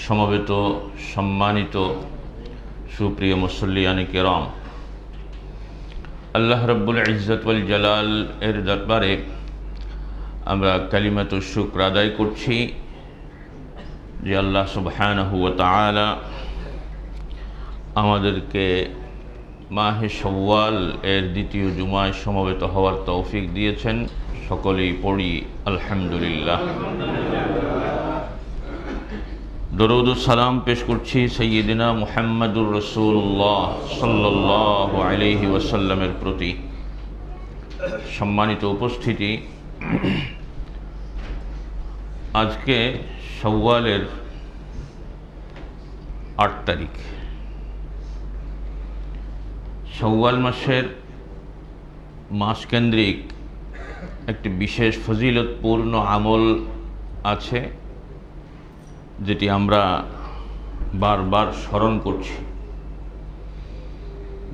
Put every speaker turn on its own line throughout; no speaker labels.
সমবেত সম্মানিত সুপ্রিয় মুসল্লিয়ান কিরাম, আল্লাহ রাব্বুল ইজ্জত ওয়াল জালাল এর দরবারে আমরা কালিমাতুশ শুকর আদায় করছি যে আল্লাহ সুবহানাহু ওয়া তাআলা আমাদেরকে মাহে শাওয়াল এর দ্বিতীয় জুমায় সমবেত হওয়ার তৌফিক দিয়েছেন। সকলেই পড়ি আলহামদুলিল্লাহ। দরুদ ও সালাম পেশ করছি সাইয়্যিদিনা মুহাম্মাদুর রাসূলুল্লাহ সাল্লাল্লাহু আলাইহি ওয়াসাল্লামের প্রতি। সম্মানিত উপস্থিতি, আজকে শাওয়ালের ৮ তারিখ। শাওয়াল মাসের মাসকেন্দ্রিক একটি বিশেষ ফজিলতপূর্ণ আমল আছে, যেটি আমরা বারবার স্মরণ করছি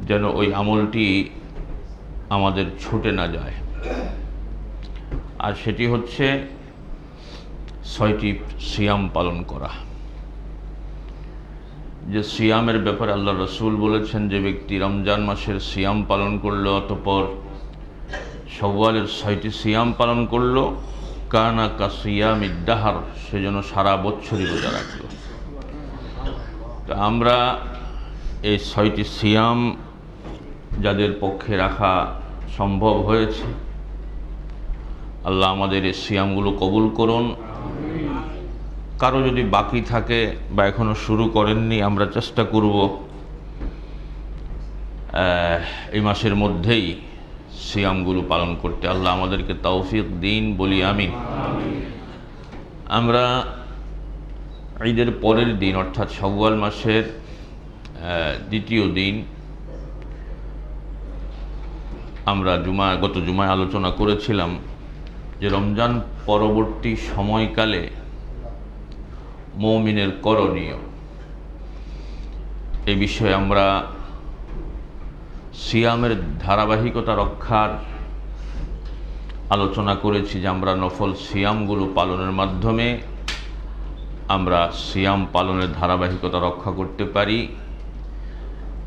যেন ওই আমলটি আমাদের ছুটে না যায়। আর সেটি হচ্ছে ৬টি সিয়াম পালন করা। যে সিয়ামের ব্যাপারে আল্লাহ রসুল বলেছেন, যে ব্যক্তি রমজান মাসের সিয়াম পালন করলো অতঃপর শাওয়ালের ৬টি সিয়াম পালন করলো, কানা কা সিয়ামিদ দাহর, সেজন্য সারা বছরই রোজা রাখলো। তো আমরা এই ৬টি সিয়াম যাদের পক্ষে রাখা সম্ভব হয়েছে, আল্লাহ আমাদের এই সিয়ামগুলো কবুল করুন। কারো যদি বাকি থাকে বা এখনো শুরু করেননি, আমরা চেষ্টা করব এই মাসের মধ্যেই সিয়ামগুলো পালন করতে। আল্লাহ আমাদেরকে তৌফিক দিন, বলি আমিন। আমরা ঈদের পরের দিন অর্থাৎ শাওয়াল মাসের দ্বিতীয় দিন আমরা গত জুমায় আলোচনা করেছিলাম যে রমজান পরবর্তী সময়কালে মুমিনের করণীয়। এই বিষয়ে আমরা সিয়ামের ধারাবাহিকতা রক্ষার আলোচনা করেছি যে আমরা নফল সিয়ামগুলো পালনের মাধ্যমে আমরা সিয়াম পালনের ধারাবাহিকতা রক্ষা করতে পারি।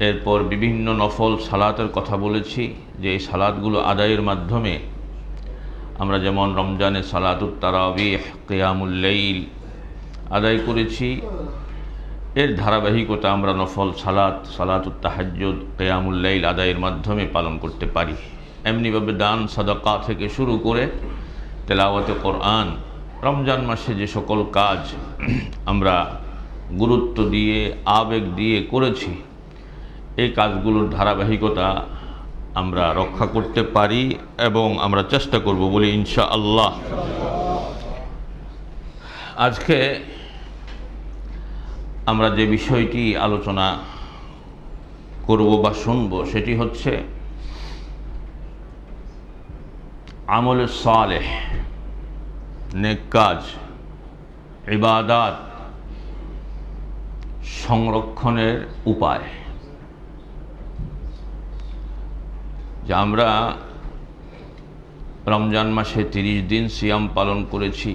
এরপর বিভিন্ন নফল সালাতের কথা বলেছি যে এই সালাতগুলো আদায়ের মাধ্যমে আমরা যেমন রমজানে সালাতুত তারাবিহ, কিয়ামুল লাইল আদায় করেছি, এর ধারাবাহিকতা আমরা নফল সালাতুত তাহাজ্জুদ, কিয়ামুল লাইল আদায়ের মাধ্যমে পালন করতে পারি। এমনিভাবে দান সাদাকা থেকে শুরু করে তেলাওয়াতে কোরআন, রমজান মাসে যে সকল কাজ আমরা গুরুত্ব দিয়ে আবেগ দিয়ে করেছি, এই কাজগুলোর ধারাবাহিকতা আমরা রক্ষা করতে পারি এবং আমরা চেষ্টা করব বলি ইনশাআল্লাহ। আজকে আমরা যে বিষয়টি আলোচনা করব বা শুনব সেটি হচ্ছে আমলে সালেহ, নেক কাজ, ইবাদাত সংরক্ষণের উপায়। যে আমরা রমজান মাসে 30 দিন সিয়াম পালন করেছি,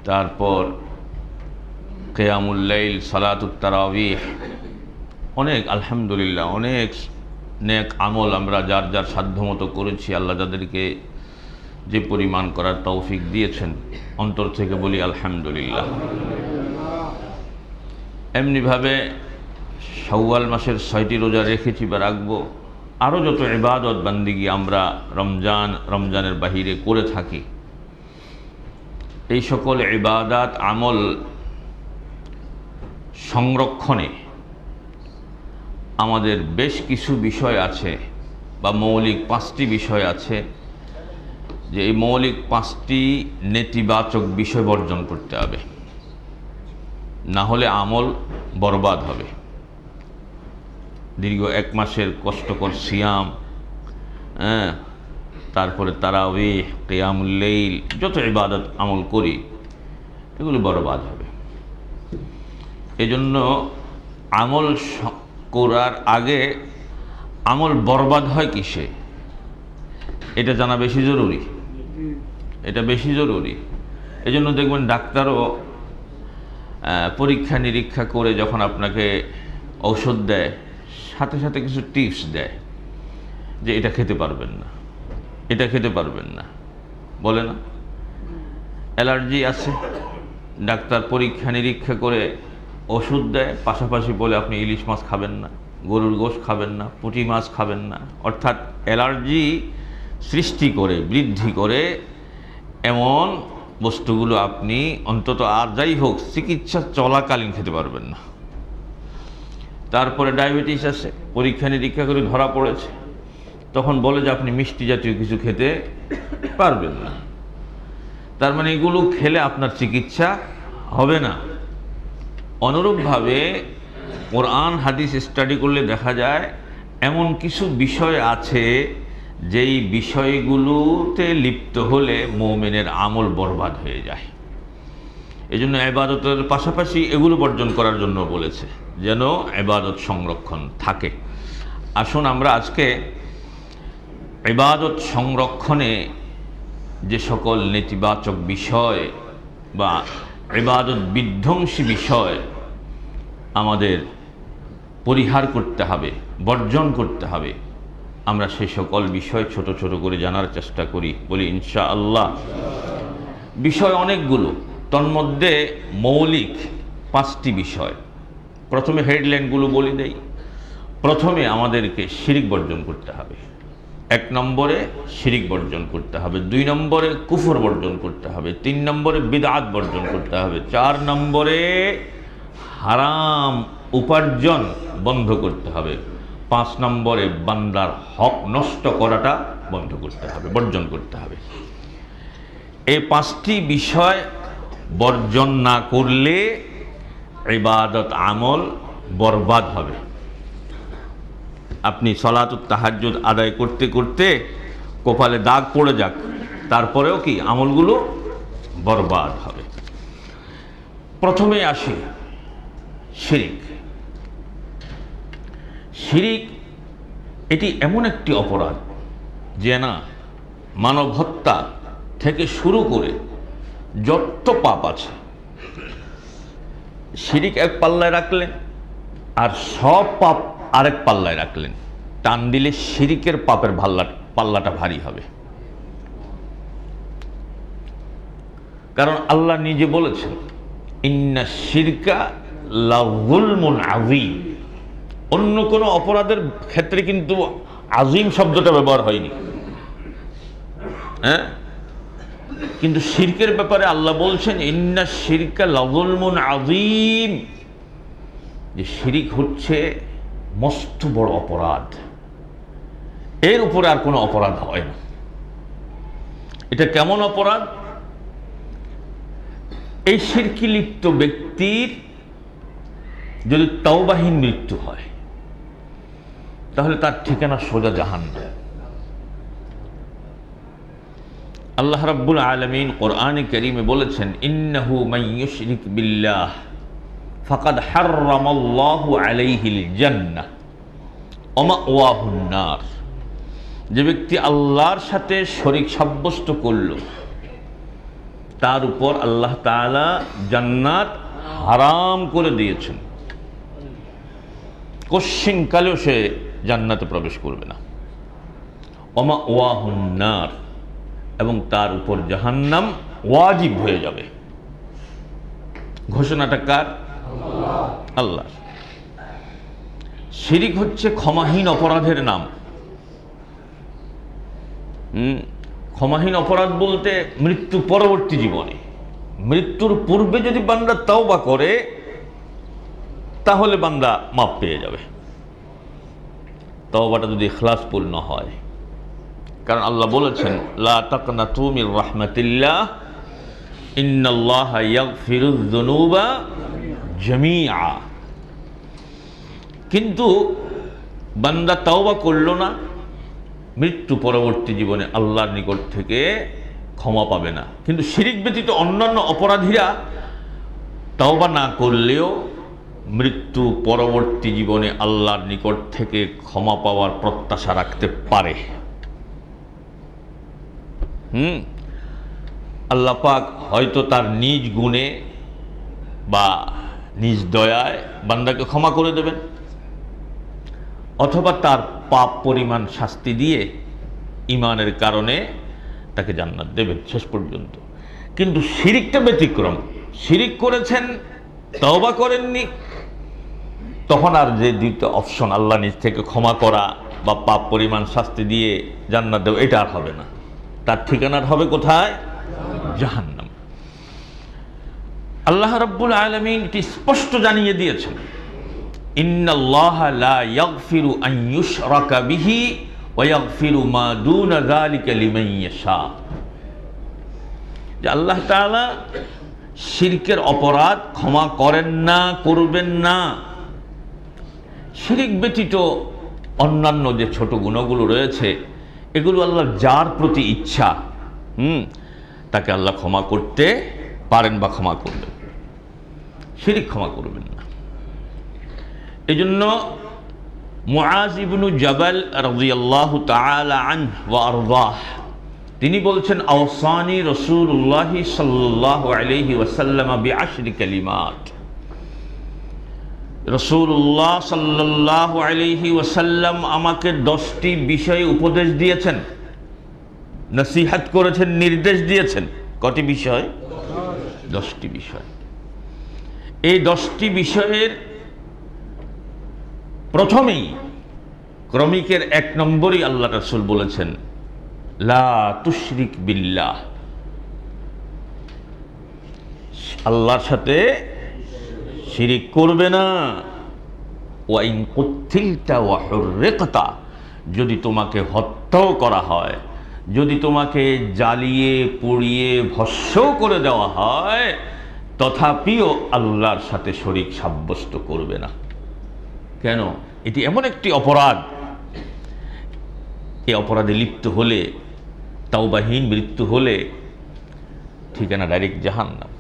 তারপর কিয়ামুল লাইল, সালাতুত তারাবিহ, অনেক আলহামদুলিল্লাহ অনেক নেক আমল আমরা যার যার সাধ্যমতো করেছি। আল্লাহ যাদেরকে যে পরিমাণ করার তৌফিক দিয়েছেন, অন্তর থেকে বলি আলহামদুলিল্লাহ। এমনিভাবে শাওয়াল মাসের 6টি রোজা রেখেছি বা রাখবো। আরও যত ইবাদত বান্দিগি আমরা রমজানের বাহিরে করে থাকি, এই সকল ইবাদাত আমল সংরক্ষণে আমাদের বেশ কিছু বিষয় আছে বা মৌলিক 5টি বিষয় আছে, যে এই মৌলিক 5টি নেতিবাচক বিষয় বর্জন করতে হবে, না হলে আমল বরবাদ হবে। দীর্ঘ 1 মাসের কষ্টকর সিয়াম, তারপরে তারাবিহ, কিয়ামুল লাইল, যত ইবাদত আমল করি এগুলো বরবাদ হবে। এজন্য আমল করার আগে আমল বরবাদ হয় কিসে, এটা জানা বেশি জরুরি। এজন্য দেখবেন ডাক্তারও পরীক্ষা নিরীক্ষা করে যখন আপনাকে ঔষধ দেয়, সাথে সাথে কিছু টিপস দেয় যে এটা খেতে পারবেন না, এটা খেতে পারবেন না, বলে না? অ্যালার্জি আছে, ডাক্তার পরীক্ষা নিরীক্ষা করে ওষুধ দেয়, পাশাপাশি বলে আপনি ইলিশ মাছ খাবেন না, গরুর গোশত খাবেন না, পুঁটি মাছ খাবেন না। অর্থাৎ অ্যালার্জি সৃষ্টি করে, বৃদ্ধি করে এমন বস্তুগুলো আপনি অন্তত আর যাই হোক চিকিৎসা চলাকালীন খেতে পারবেন না। তারপরে ডায়াবেটিস আছে, পরীক্ষা নিরীক্ষা করে ধরা পড়েছে, তখন বলে যে আপনি মিষ্টি জাতীয় কিছু খেতে পারবেন না। তার মানে এগুলো খেলে আপনার চিকিৎসা হবে না। অনুরূপভাবে কোরআন হাদিস স্টাডি করলে দেখা যায় এমন কিছু বিষয় আছে যেই বিষয়গুলোতে লিপ্ত হলে মুমিনের আমল বরবাদ হয়ে যায়। এজন্য ইবাদতের পাশাপাশি এগুলো বর্জন করার জন্য বলেছে, যেন ইবাদত সংরক্ষণ থাকে। আসুন আমরা আজকে ইবাদত সংরক্ষণে যে সকল নেতিবাচক বিষয় বা ইবাদত বিধ্বংসী বিষয় আমাদের পরিহার করতে হবে, বর্জন করতে হবে, আমরা সেই সকল বিষয় ছোট ছোট করে জানার চেষ্টা করি, বলি ইনশাআল্লাহ। বিষয় অনেকগুলো, তন্মধ্যে মৌলিক 5টি বিষয়। প্রথমে হেডলাইনগুলো বলে দেই। প্রথমে আমাদেরকে শিরিক বর্জন করতে হবে। 1 নম্বরে শিরিক বর্জন করতে হবে, 2 নম্বরে কুফর বর্জন করতে হবে, 3 নম্বরে বিদআত বর্জন করতে হবে, 4 নম্বরে হারাম উপার্জন বন্ধ করতে হবে, 5 নম্বরে বান্দার হক নষ্ট করাটা বন্ধ করতে হবে, বর্জন করতে হবে। এই 5টি বিষয় বর্জন না করলে ইবাদত আমল বরবাদ হবে। আপনি সলাতুত তাহাজ্জুদ আদায় করতে করতে কপালে দাগ পড়ে যাক, তারপরেও কি আমলগুলো বরবাদ হবে। প্রথমে আসি শিরিক। শিরিক এটি এমন একটি অপরাধ যে না, মানব হত্যা থেকে শুরু করে যত পাপ আছে শিরিক এক পাল্লায় রাখলেন আর সব পাপ আরেক পাল্লায় রাখলেন, টান দিলে শিরিকের পাপের পাল্লাটা ভারী হবে। কারণ আল্লাহ নিজে বলেছেন ইন্না শিরকা লাযুলমুন আযীম। অন্য কোনো অপরাধের ক্ষেত্রে কিন্তু আযীম শব্দটা ব্যবহার হয়নি, হ্যাঁ, কিন্তু শিরকের ব্যাপারে আল্লাহ বলছেন ইন্না শিরকা লাযুলমুন আযীম, যে শিরিক হচ্ছে মস্ত বড় অপরাধ, এর উপরে আর কোনো অপরাধ হয় না। এটা কেমন অপরাধ? এই শিরকি লিপ্ত ব্যক্তির যদি তাওবাহীন মৃত্যু হয় তাহলে তার ঠিকানা সোজা জাহান্নাম। আল্লাহ রাব্বুল আলামিন কোরআনে কারীমে বলেছেন ইন্নাহু মান ইউশরিক বিল্লাহ ফাকাদ হাররামাল্লাহু আলাইহিল জান্নাহ ওয়া মাওয়াহুন নার। যে ব্যক্তি আল্লাহর সাথে শরীক সাব্যস্ত করল তার উপর আল্লাহ তাআলা জান্নাত হারাম করে দিয়েছেন, কশ্চিনকালেও সে জান্নাতে প্রবেশ করবে না। ওয়া মাওয়াহুন নার, এবং তার উপর জাহান্নাম ওয়াজিব হয়ে যাবে। ঘোষণাটা কার? আল্লাহ। শিরিক হচ্ছে ক্ষমাহীন অপরাধের নাম। ক্ষমাহীন অপরাধ বলতে মৃত্যু পরবর্তী জীবনে, মৃত্যুর পূর্বে যদি বান্দা তাওবা করে তাহলে বান্দা মাপ পেয়ে যাবে, তাওবাটা যদি ইখলাসপূর্ণ হয়। কারণ আল্লাহ বলেছেন লা তাকনাতু মির রাহমাতিল্লাহ ইন্নাল্লাহা ইয়াগফিরুয যুনুবা জামিআ। কিন্তু বান্দা তাওবা করলো না, মৃত্যু পরবর্তী জীবনে আল্লাহর নিকট থেকে ক্ষমা পাবে না। কিন্তু শিরিক ব্যতীত অন্যান্য অপরাধীরা তাওবা না করলেও মৃত্যু পরবর্তী জীবনে আল্লাহর নিকট থেকে ক্ষমা পাওয়ার প্রত্যাশা রাখতে পারে। আল্লাহ পাক হয়তো তার নিজ গুণে বা নিজ দয়ায় বান্দাকে ক্ষমা করে দেবেন, অথবা তার পাপ পরিমাণ শাস্তি দিয়ে ঈমানের কারণে তাকে জান্নাত দেবেন শেষ পর্যন্ত। কিন্তু শিরিকটা ব্যতিক্রম। শিরিক করেছেন, তওবা করেননি, তখন আর যে দুইটা অপশন আল্লাহ নিজ থেকে ক্ষমা করা বা পাপ পরিমাণ শাস্তি দিয়ে জান্নাত দেওয়া, এটা আর হবে না। তার ঠিকানার হবে কোথায়? জাহান্নাম। আল্লাহ রাব্বুল আলামিন এটি স্পষ্ট জানিয়ে দিয়েছেন, ইন্নাল্লাহা লা ইয়াগফিরু আন ইউশরাকা বিহি ওয়া ইয়াগফিরু মা দুনা যালিকা লিমান ইয়াশা। যে আল্লাহ তাআলা শিরকের অপরাধ ক্ষমা করেন না, করবেন না। শিরিক ব্যতীত অন্যান্য যে ছোট গুণগুলো রয়েছে, এগুলো আল্লাহ যার প্রতি ইচ্ছা তাকে আল্লাহ ক্ষমা করতে পারেন বা ক্ষমা করবেন, শিরিক ক্ষমা করবেন না। এজন্য মুআজ ইবনু জাবাল রাদিয়াল্লাহু তাআলা আনহু ওয়া আরদাহ তিনি বলছেন, আওসানি রাসূলুল্লাহ সাল্লাল্লাহু আলাইহি ওয়াসাল্লাম বিআশরি কালিমাত। রাসূলুল্লাহ সাল্লাল্লাহু আলাইহি ওয়াসাল্লাম আমাকে 10টি বিষয়ে উপদেশ দিয়েছেন, নসিহত করেছেন, নির্দেশ দিয়েছেন। কটি বিষয়? 10টি বিষয়। এই 10টি বিষয়ের প্রথমেই ক্রমিকের 1 নম্বরই আল্লাহ রাসূল বলেছেন, লা তুশরিক বিল্লাহ, আল্লাহর সাথে শিরিক করবে না। ওয়া ইন কুতিলতা ওয়া হুররিকতা, যদি তোমাকে হত্যাও করা হয়, যদি তোমাকে জ্বালিয়ে পুড়িয়ে ভস্ম করে দেওয়া হয়, তথাপিও আল্লাহর সাথে শরীক সাব্যস্ত করবে না। কেন? এটি এমন একটি অপরাধ, এই অপরাধে লিপ্ত হলে, তাওবাহীন মৃত্যু হলে ঠিকানা ডাইরেক্ট জাহান্নাম।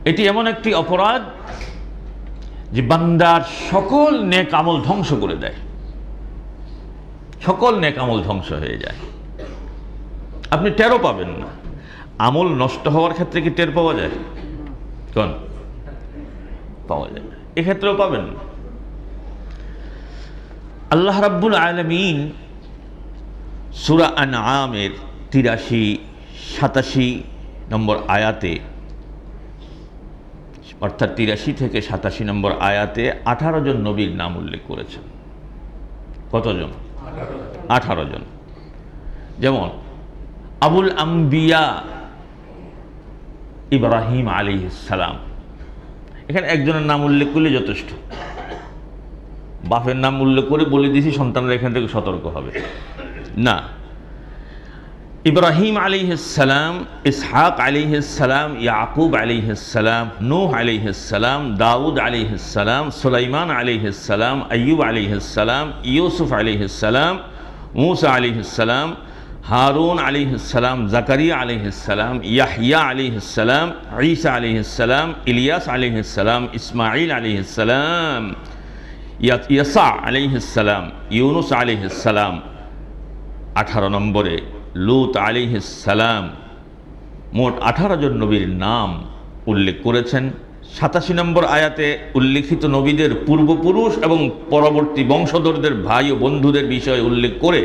এটি এমন একটি অপরাধ যে বান্দার সকল নেক আমল ধ্বংস করে দেয়, সকল নেক আমল ধ্বংস হয়ে যায়। আপনি টেরও পাবেন না। আমল নষ্ট হওয়ার ক্ষেত্রে কি টের পাওয়া যায়? কোন পাওয়া যায় না, এক্ষেত্রেও পাবেন না। আল্লাহ রাব্বুল আলামিন সূরা আনআমের ৮৩-৮৭ নম্বর আয়াতে, অর্থাৎ ৮৩ থেকে ৮৭ নম্বর আয়াতে 18 জন নবীর নাম উল্লেখ করেছেন। কতজন? 18 জন। যেমন আবুল আম্বিয়া ইব্রাহিম আলাইহিস সালাম, এখানে একজনের নাম উল্লেখ করলে যথেষ্ট। বাপের নাম উল্লেখ করে বলে দিয়েছি, সন্তানরা এখান থেকে সতর্ক হবে না। ইব্রাহিম আলাইহিস সালাম, ইসহাক আলাইহিস সালাম, ইয়াকুব আলাইহিস সালাম, নূহ আলাইহিস সালাম, দাউদ আলাইহিস সালাম, সুলাইমান আলাইহিস সালাম, আইয়ুব আলাইহিস সালাম, ইউসুফ আলাইহিস সালাম, মূসা আলাইহিস সালাম, হারুন আলাইহিস সালাম, জাকারিয়া আলাইহিস সালাম, ইয়াহইয়া আলাইহিস সালাম, ঈসা আলাইহিস সালাম, ইলিয়াস আলাইহিস সালাম, ইসমাঈল আলাইহিস সালাম, ইয়াসা আলাইহিস সালাম, ইউনুস আলাইহিস সালাম। 18 নম্বরে লূত আলাইহিস সালাম। মোট 18 জন নবীর নাম উল্লেখ করেছেন। 87 নম্বর আয়াতে উল্লেখিত নবীদের পূর্বপুরুষ এবং পরবর্তী বংশধরদের ভাই ও বন্ধুদের বিষয়ে উল্লেখ করে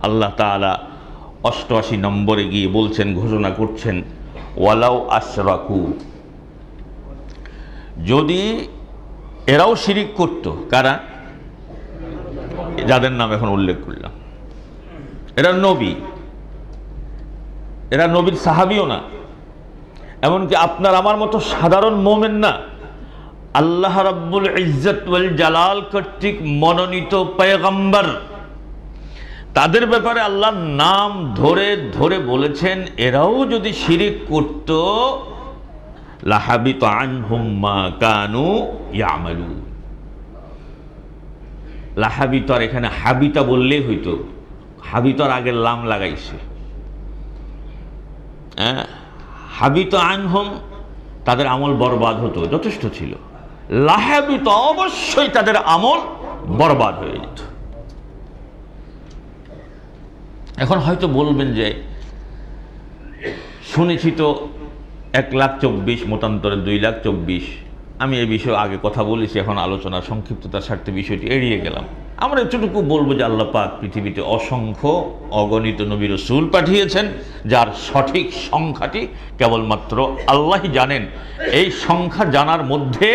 আল্লাহ তাআলা 88 নম্বরে গিয়ে বলছেন, ঘোষণা করছেন, ওয়ালাউ আশরাকু, যদি এরাও শিরিক করত। কারা? যাদের নাম এখন উল্লেখ করলাম। এরা নবী, এরা নবীর সাহাবীও না, এমনকি আপনার আমার মতো সাধারণ মোমেন না। আল্লাহ রাব্বুল ইজ্জত ওয়াল জালাল কর্তৃক মনোনীত পয়গম্বর, তাদের ব্যাপারে আল্লাহর নাম ধরে ধরে বলেছেন, এরাও যদি শিরিক করত, লাহাবিত আনহুম মা কানু ইয়ামালুন। লাহাবিতর এখানে হাবিতা বললেই হইতো, হাবিতর আগের লাম লাগাইছে। হাবিত আনহুম, তাদের আমল বরবাদ হতো, যথেষ্ট ছিল। লাহাবিত, অবশ্যই তাদের আমল বরবাদ হয়ে যেত। এখন হয়তো বলবেন যে শুনেছি তো 1,24,000, মতান্তরে 2,24,000। আমি এই বিষয়ে আগে কথা বলেছি, এখন আলোচনার সংক্ষিপ্ততার স্বার্থে বিষয়টি এড়িয়ে গেলাম। আমরা এতটুকু বলবো যে আল্লাহ পাক পৃথিবীতে অসংখ্য অগণিত নবী রাসূল পাঠিয়েছেন, যার সঠিক সংখ্যাটি কেবলমাত্র আল্লাহই জানেন। এই সংখ্যা জানার মধ্যে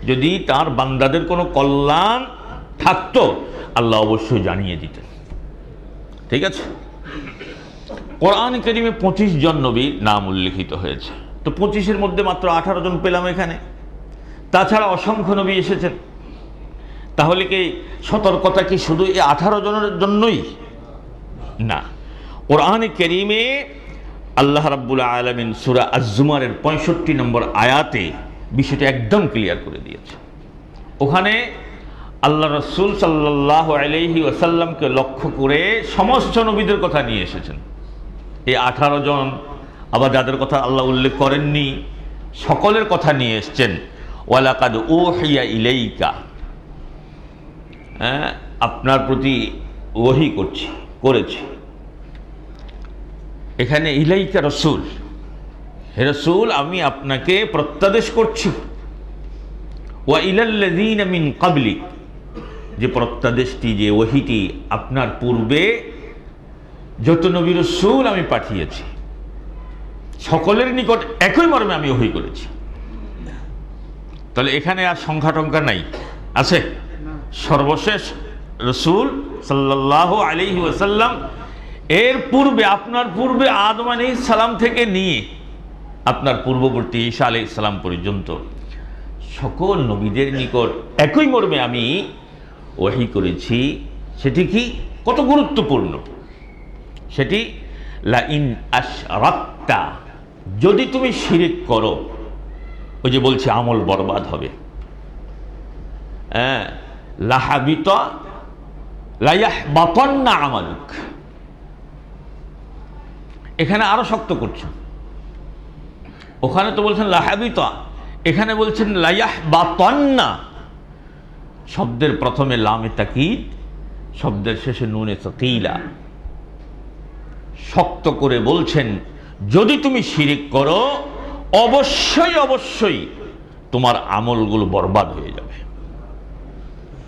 যদি তার বান্দাদের কোনো কল্যাণ থাকতো, আল্লাহ অবশ্যই জানিয়ে দিতেন। ঠিক আছে? কোরআন কারীমে 25 জন নবীর নাম উল্লেখিত হয়েছে। তো 25-এর মধ্যে মাত্র 18 জন পেলাম এখানে। তাছাড়া অসংখ্য নবী এসেছেন। তাহলে কি সতর্কতা কি শুধু এই 18 জনের জন্যই? না, কোরআন কারীমে আল্লাহ রাব্বুল আলামিন সূরা আজ-জুমারের 65 নম্বর আয়াতে বিষয়টা একদম ক্লিয়ার করে দিয়েছে। ওখানে আল্লাহ রাসূল সাল্লাল্লাহু আলাইহি ওয়াসাল্লামকে লক্ষ্য করে সমস্ত নবীদের কথা নিয়ে এসেছেন। এই 18 জন, আবার যাদের কথা আল্লাহ উল্লেখ করেননি সকলের কথা নিয়ে এসছেন। ওয়ালাকাদ উহিয়া ইলাইকা, আপনার প্রতি ওহী করেছি। এখানে ইলাইকা রাসূল, হে রাসূল আমি আপনাকে প্রত্যাদেশ করছি। ওয়া ইলাল্লাযীনা মিন ক্বাবলিক, যে প্রত্যাদেশটি, যে ওহীটি আপনার পূর্বে যত নবী রাসূল আমি পাঠিয়েছি সকলের নিকট একই মর্মে আমি ওহী করেছি। তাহলে এখানে আর সংখ্যা টংখ্যা নাই, আছে? সর্বশেষ রাসূল সাল্লাল্লাহু আলাইহি ওয়াসাল্লাম এর পূর্বে, আপনার পূর্বে আদম আলাইহিস সালাম থেকে নিয়ে আপনার পূর্ববর্তী ঈসা আলাইহিস সালাম পর্যন্ত সকল নবীদের নিকট একই মর্মে আমি ওহী করেছি। সেটি কি, কত গুরুত্বপূর্ণ সেটি? লা ইন আশরাকতা, যদি তুমি শিরিক করো, ওই যে বলছে আমল বরবাদ হবে। লাহাবিতা লা ইয়াহবাতান্না আমালুক, এখানে আরো শক্ত করছেন। ওখানে তো বলছেন লাহাবিতা, এখানে বলছেন লা ইয়াহবাতান্না। শব্দের প্রথমে লামে তাকিদ, শব্দের শেষে নুনে সাকিলা। শক্ত করে বলছেন যদি তুমি শিরিক করো অবশ্যই অবশ্যই তোমার আমলগুলো বরবাদ হয়ে যাবে।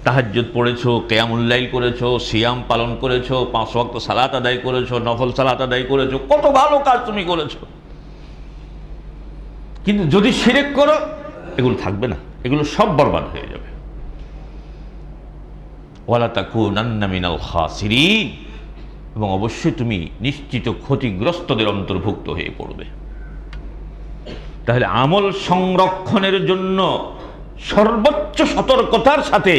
তাহাজ্জুদ পড়েছো, কিয়ামুল লাইল করেছো, সিয়াম পালন করেছো, 5 ওয়াক্ত সালাত আদায় করেছো, নফল সালাত আদায় করেছো, কত ভালো কাজ তুমি করেছো, কিন্তু যদি শিরক করো এগুলো থাকবে না, এগুলো সব বরবাদ হয়ে যাবে। ওয়ালা তাকুনান্না মিনাল খাসিরিন, এবং অবশ্যই তুমি নিশ্চিত ক্ষতিগ্রস্তদের অন্তর্ভুক্ত হয়ে পড়বে। তাহলে আমল সংরক্ষণের জন্য সর্বোচ্চ সতর্কতার সাথে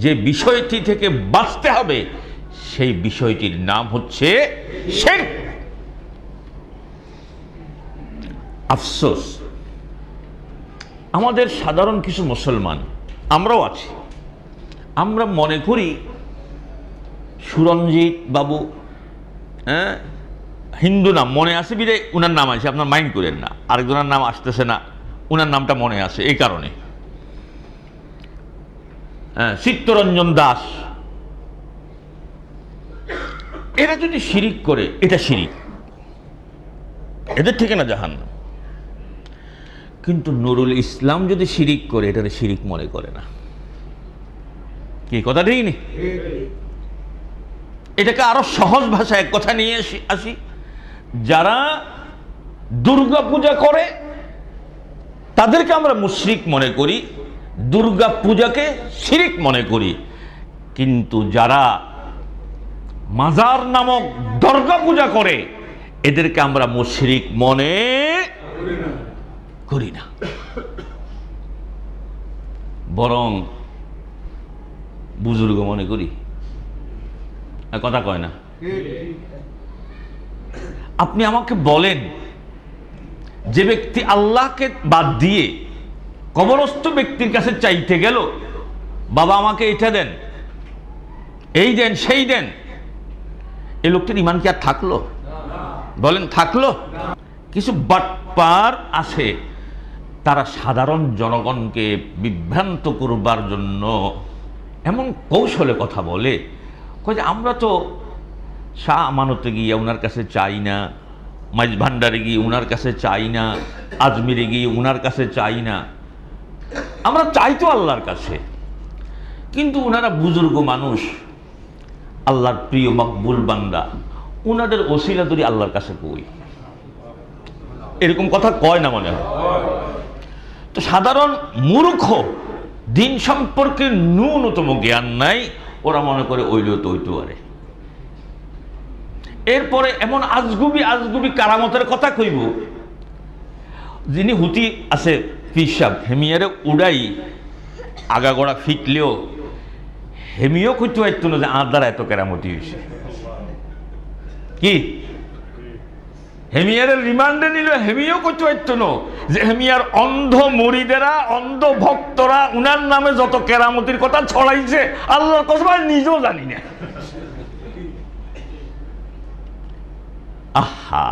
যে বিষয়টি থেকে বাঁচতে হবে সেই বিষয়টির নাম হচ্ছে শিরক। আফসোস, আমাদের সাধারণ কিছু মুসলমান, আমরাও আছি, আমরা মনে করি সুরঞ্জিত বাবু, হিন্দু নাম মনে আছে বিদায় উনার নাম আছে, আপনার মাইন্ড করেন না, আরেকজনের নাম আসতেছে না, উনার নামটা মনে আছে এই কারণে। চিত্তরঞ্জন দাস, এরা যদি শিরিক করে এটা শিরিক, এদের ঠিকানা জাহান্নাম। কিন্তু নুরুল ইসলাম যদি শিরিক করে এটাকে শিরিক মনে করে না। কি কথা ঠিক নেই? এটাকে আরো সহজ ভাষায় এক কথা নিয়ে আসি, যারা দুর্গা পূজা করে তাদেরকে আমরা মুশরিক মনে করি, দুর্গা পূজাকে শিরিক মনে করি। কিন্তু যারা মাজার নামক দুর্গা পূজা করে এদেরকে আমরা মুশরিক মনে করি না, বরং বুজুর্গ মনে করি। কথা কয় না? আপনি আমাকে বলেন, যে ব্যক্তি আল্লাহকে বাদ দিয়ে কবরস্থ ব্যক্তির কাছে চাইতে গেল, বাবা আমাকে এটা দেন, এই দেন, সেই দেন, এই লোকটির ঈমান কি আর থাকলো? বলেন থাকলো? কিছু বাটপার আছে, তারা সাধারণ জনগণকে বিভ্রান্ত করবার জন্য এমন কৌশলে কথা বলে, যে আমরা তো শাহ আমানতে গিয়ে ওনার কাছে চাই না, মাইজ ভান্ডারে গিয়ে উনার কাছে চাই না, আজমিরে গিয়ে উনার কাছে চাই না। আমরা চাই তো আল্লাহর কাছে, কিন্তু উনারা বুজুর্গ মানুষ, আল্লাহর প্রিয় মকবুল বান্দা, উনাদের ওসিলা ধরি আল্লাহর কাছে কই, এরকম কথা কয় না মনে হয়। তো সাধারণ মূর্খ, দিন সম্পর্কে ন্যূনতম জ্ঞান নাই, ওরা মনে করে ওইলেও তো হইতে পারে। এরপরে এমন আজগুবি আজগুবি কারামতের কথা কইব, যিনি হুতি আছে পিসাব হেমিয়ারে উড়াই আগাগোড়া ফিটলেও হেমিও কইতে পারত না যে আর দ্বারা এত কেরামতি হয়েছে। কি হেমিয়ারের রিমান্ডে নিল, হেমিও কইতে পারত না যে হেমিয়ার অন্ধ মুরিদেরা, অন্ধ ভক্তরা উনার নামে যত কেরামতির কথা ছড়াইছে আল্লাহর কসম নিজেও জানি না। আহা,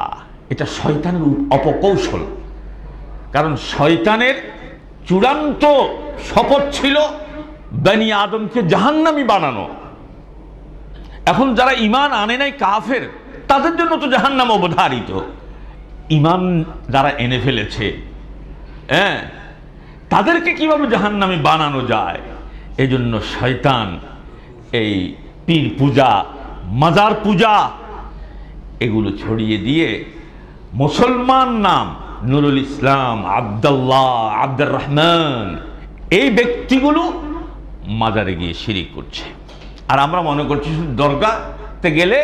এটা শয়তানের অপকৌশল। কারণ শয়তানের চূড়ান্ত শপথ ছিল বনি আদমকে জাহান্নামী বানানো। এখন যারা ঈমান আনে নাই, কাফের, তাদের জন্য তো জাহান্নাম অবধারিত। ঈমান যারা এনে ফেলেছে, হ্যাঁ, তাদেরকে কিভাবে জাহান্নামী বানানো যায়, এজন্য শয়তান এই পীর পূজা, মাজার পূজা এগুলো ছড়িয়ে দিয়ে মুসলমান নাম নুরুল ইসলাম, আব্দুল্লাহ, আব্দুর রহমান, এই ব্যক্তিগুলো মাজারে গিয়ে শিরিক করছে। আর আমরা মনে করছি দরগাতে গেলে,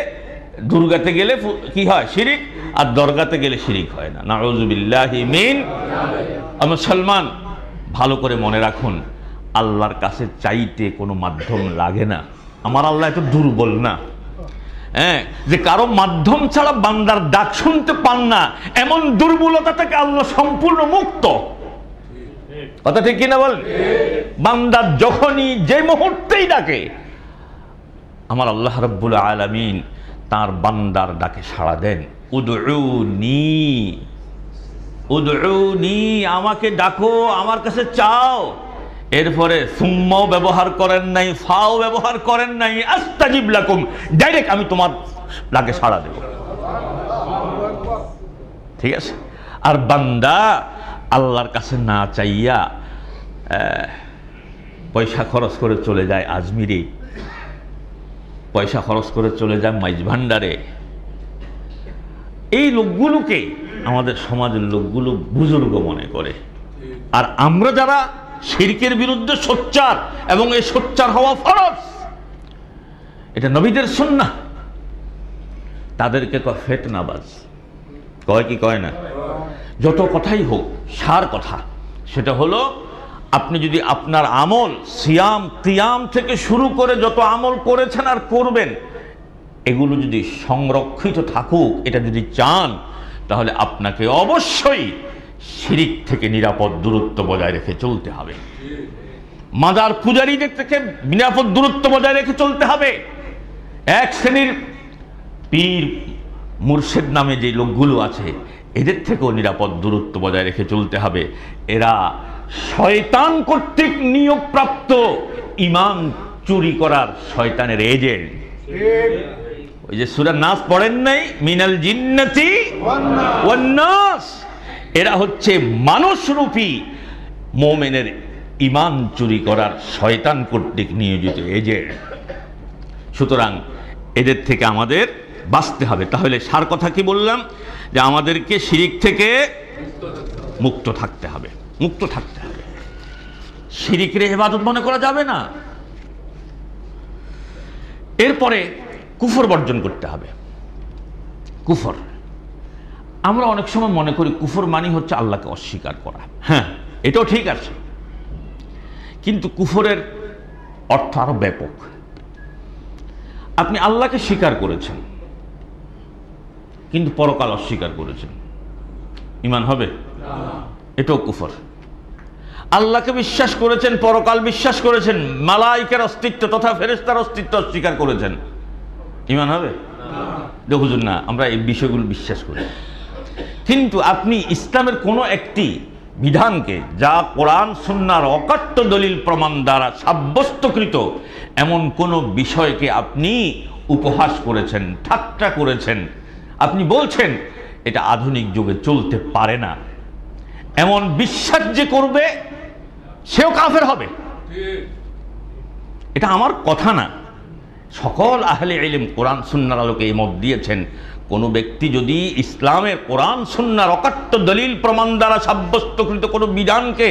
দুর্গাতে গেলে কি হয় শিরিক, আর দরগাতে গেলে শিরিক হয় না। নাউযুবিল্লাহি মিন। মুসলমান ভালো করে মনে রাখুন, আল্লাহর কাছে চাইতে কোনো মাধ্যম লাগে না। আমার আল্লাহ এত দুর্বল না, হ্যাঁ, যে কারো মাধ্যম ছাড়া বান্দার ডাক শুনতে পান না, এমন দুর্বলতা থেকে আল্লাহ সম্পূর্ণ মুক্ত। কথা ঠিক কিনা বল? বান্দা যখনই যে মুহূর্তেই ডাকে, আমার আল্লাহ রাব্বুল আলামিন তার বান্দার ডাকে সাড়া দেন। উদউনি, উদউনি, আমাকে ডাকো, আমার কাছে চাও। এরপরে সুম্মাও ব্যবহার করেন নাই, ফাও ব্যবহার করেন নাই, আস্তাজিব লাকুম, ডাইরেক্ট আমি তোমার ডাকে সাড়া দেব। ঠিক আছে? আর বান্দা আল্লাহর কাছে না চাইয়া পয়সা খরচ করে চলে যায় আজমিরে, পয়সা খরচ করে চলে যায় মাইজ ভান্ডারে। এই লোকগুলোকে আমাদের সমাজের লোকগুলো বুজুর্গ মনে করে। আর আমরা যারা শিরকের বিরুদ্ধে সোচ্চার, এবং এই সোচ্চার হওয়া ফরজ, এটা নবীদের সুন্নাহ, তাদেরকে কয় ফিতনাবাজ। কয় কি কয় না? যত কথাই হোক, সার কথা সেটা হলো, আপনি যদি আপনার আমল, সিয়াম কিয়াম থেকে শুরু করে যত আমল করেছেন আর করবেন, এগুলো যদি সংরক্ষিত থাকুক, এটা যদি চান, তাহলে আপনাকে অবশ্যই শিরিক থেকে নিরাপদ দূরত্ব বজায় রেখে চলতে হবে। মাজার পূজারীদের থেকে নিরাপদ দূরত্ব বজায় রেখে চলতে হবে। এক শ্রেণীর পীর মুর্শিদ নামে যে লোকগুলো আছে, এদের থেকেও নিরাপদ দূরত্ব বজায় রেখে চলতে হবে। এরা শয়তান কর্তৃক নিয়োগপ্রাপ্ত ঈমান চুরি করার শয়তানের এজেন্ট। ওই যে সূরা নাস পড়েন নাই, মিনাল জিন্নাতি ওয়ান নাস, এরা হচ্ছে মানুষরূপী মুমিনের ঈমান চুরি করার শয়তান কর্তৃক নিয়োজিত এজেন্ট। সুতরাং এদের থেকে আমাদের বাঁচতে হবে। তাহলে সার কথা কি বললাম? যে আমাদেরকে শিরিক থেকে মুক্ত থাকতে হবে, মুক্ত থাকতে হবে। শিরিকের ইবাদত মনে করা যাবে না। এরপরে কুফর বর্জন করতে হবে। কুফর, আমরা অনেক সময় মনে করি কুফর মানে হচ্ছে আল্লাহকে অস্বীকার করা। হ্যাঁ, এটাও ঠিক আছে, কিন্তু কুফরের অর্থ আরো ব্যাপক। আপনি আল্লাহকে স্বীকার করেছেন, কিন্তু পরকাল অস্বীকার করেছেন, ঈমান হবে? এটাও কুফর। আল্লাহকে বিশ্বাস করেছেন, পরকাল বিশ্বাস করেছেন, মালাইকার অস্তিত্ব তথা ফেরেশতার অস্তিত্ব অস্বীকার করেছেন, ঈমান হবে? দেখুন না, আমরা এই বিষয়গুলো বিশ্বাস করি, কিন্তু আপনি ইসলামের কোনো একটি বিধানকে, যা কোরআন সুন্নাহর অকাট্য দলিল প্রমাণ দ্বারা সাব্যস্তকৃত, এমন কোনো বিষয়কে আপনি উপহাস করেছেন, ঠাট্টা করেছেন, আপনি বলছেন এটা আধুনিক যুগে চলতে পারে না, এমন বিশ্বাস যে করবে সেও কাফের হবে। এটা আমার কথা না, সকল আহলে ইলম কোরআন সুন্নাহর আলোকে এই মত দিয়েছেন। কোনো ব্যক্তি যদি ইসলামের কোরআন সুন্নাহর অকাট্য দলিল প্রমাণ দ্বারা সাব্যস্তকৃত কোনো বিধানকে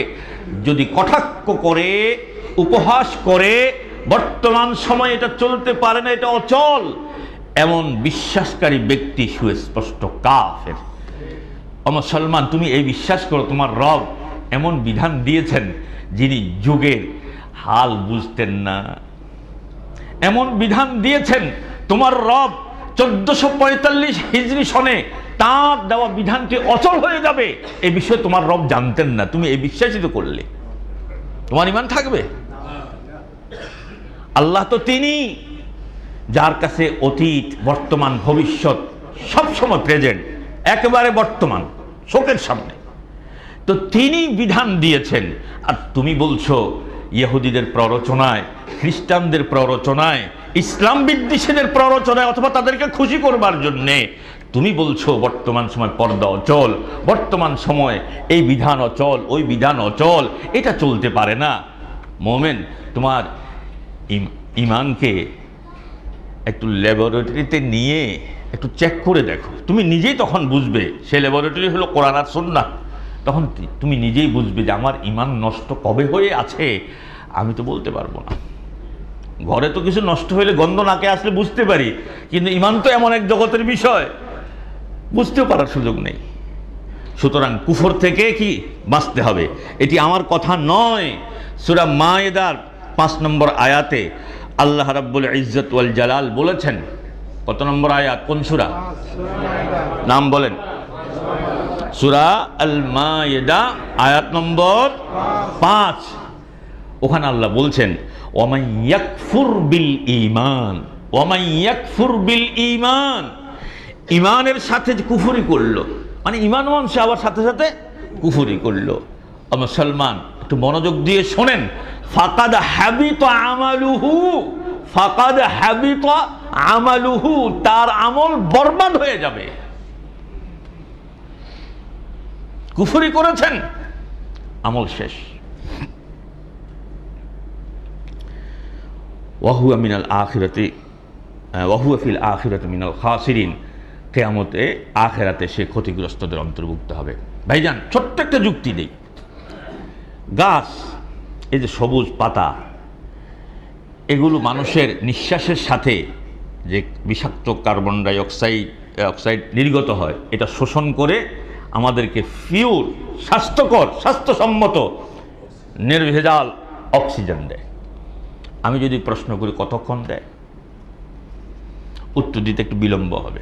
যদি কটাক্ষ করে, উপহাস করে, বর্তমান সময়ে এটা চলতে পারে না, এটা অচল, এমন বিশ্বাসকারী ব্যক্তি সুস্পষ্ট কাফের। ও মুসলমান, তুমি এই বিশ্বাস করো তোমার রব এমন বিধান দিয়েছেন যিনি যুগের হাল বুঝতেন না, এমন বিধান দিয়েছেন তোমার রব 1445 হিজরি সনে তার দেওয়া বিধানটি অচল হয়ে যাবে, এই বিষয়ে তোমার রব জানতেন না, তুমি এই বিশ্বাসিত করলে তোমার ঈমান থাকবে? আল্লাহ তো তিনি যার কাছে অতীত, বর্তমান, ভবিষ্যৎ সবসময় প্রেজেন্ট, একেবারে বর্তমান, চোখের সামনে। তো তিনি বিধান দিয়েছেন, আর তুমি বলছো ইহুদিদের প্ররোচনায়, খ্রিস্টানদের প্ররোচনায়, ইসলাম বিদ্বেষীদের প্ররোচনায়, অথবা তাদেরকে খুশি করবার জন্যে তুমি বলছো বর্তমান সময় পর্দা অচল, বর্তমান সময় এই বিধান অচল, ওই বিধান অচল, এটা চলতে পারে না। মোমেন, তোমার ঈমানকে একটু ল্যাবরেটরিতে নিয়ে একটু চেক করে দেখো, তুমি নিজেই তখন বুঝবে। সে ল্যাবরেটরি হলো কোরআন আর সুন্নাহ। তখন তুমি নিজেই বুঝবে যে আমার ঈমান নষ্ট কবে হয়ে আছে আমি তো বলতে পারবো না। ঘরে তো কিছু নষ্ট হইলে গন্ধ নাকে আসলে বুঝতে পারি, কিন্তু ঈমান তো এমন এক জগতের বিষয়, বুঝতেও পারার সুযোগ নেই। সুতরাং কুফর থেকে কি বাঁচতে হবে, এটি আমার কথা নয়। সূরা মায়েদার 5 নম্বর আয়াতে আল্লাহ রাব্বুল ইজ্জত ওয়াল জালাল বলেছেন, কত নম্বর আয়াত, কোন সূরা? নাম বলেন। সূরা আল মায়েদা আয়াত নম্বর 5। ওখানে আল্লাহ বলছেন, ওয়ামান ইয়াকফুর বিল ঈমান, ওয়ামান ইয়াকফুর বিল ঈমান, ঈমানের সাথে যে কুফরি করলো, মানে ঈমান মানছে আবার সাথে সাথে কুফরি করলো। মুসলমান একটু মনোযোগ দিয়ে শোনেন, ফাকাদ হাবিতা আমালুহু, ফাকাদ হাবিতা আমালুহু, তার আমল বরবাদ হয়ে যাবে। কুফরি করেছেন, আমল শেষ। ওয়াহুয়া মিনাল আখিরাতি, ওয়াহুয়া ফিল আখিরাতি মিনাল খাসিরিন, কিয়ামতে আখিরাতে সে ক্ষতিগ্রস্তদের অন্তর্ভুক্ত হবে। ভাইজান, ছোট্ট একটা যুক্তি দেই। গাছ, এই যে সবুজ পাতা, এগুলো মানুষের নিঃশ্বাসের সাথে যে বিষাক্ত কার্বন ডাই অক্সাইড নির্গত হয়, এটা শোষণ করে আমাদেরকে পিওর, স্বাস্থ্যকর, স্বাস্থ্যসম্মত, নির্ভেজাল অক্সিজেন দেয়। আমি যদি প্রশ্ন করি কতক্ষণ দেয়, উত্তর দিতে একটু বিলম্ব হবে।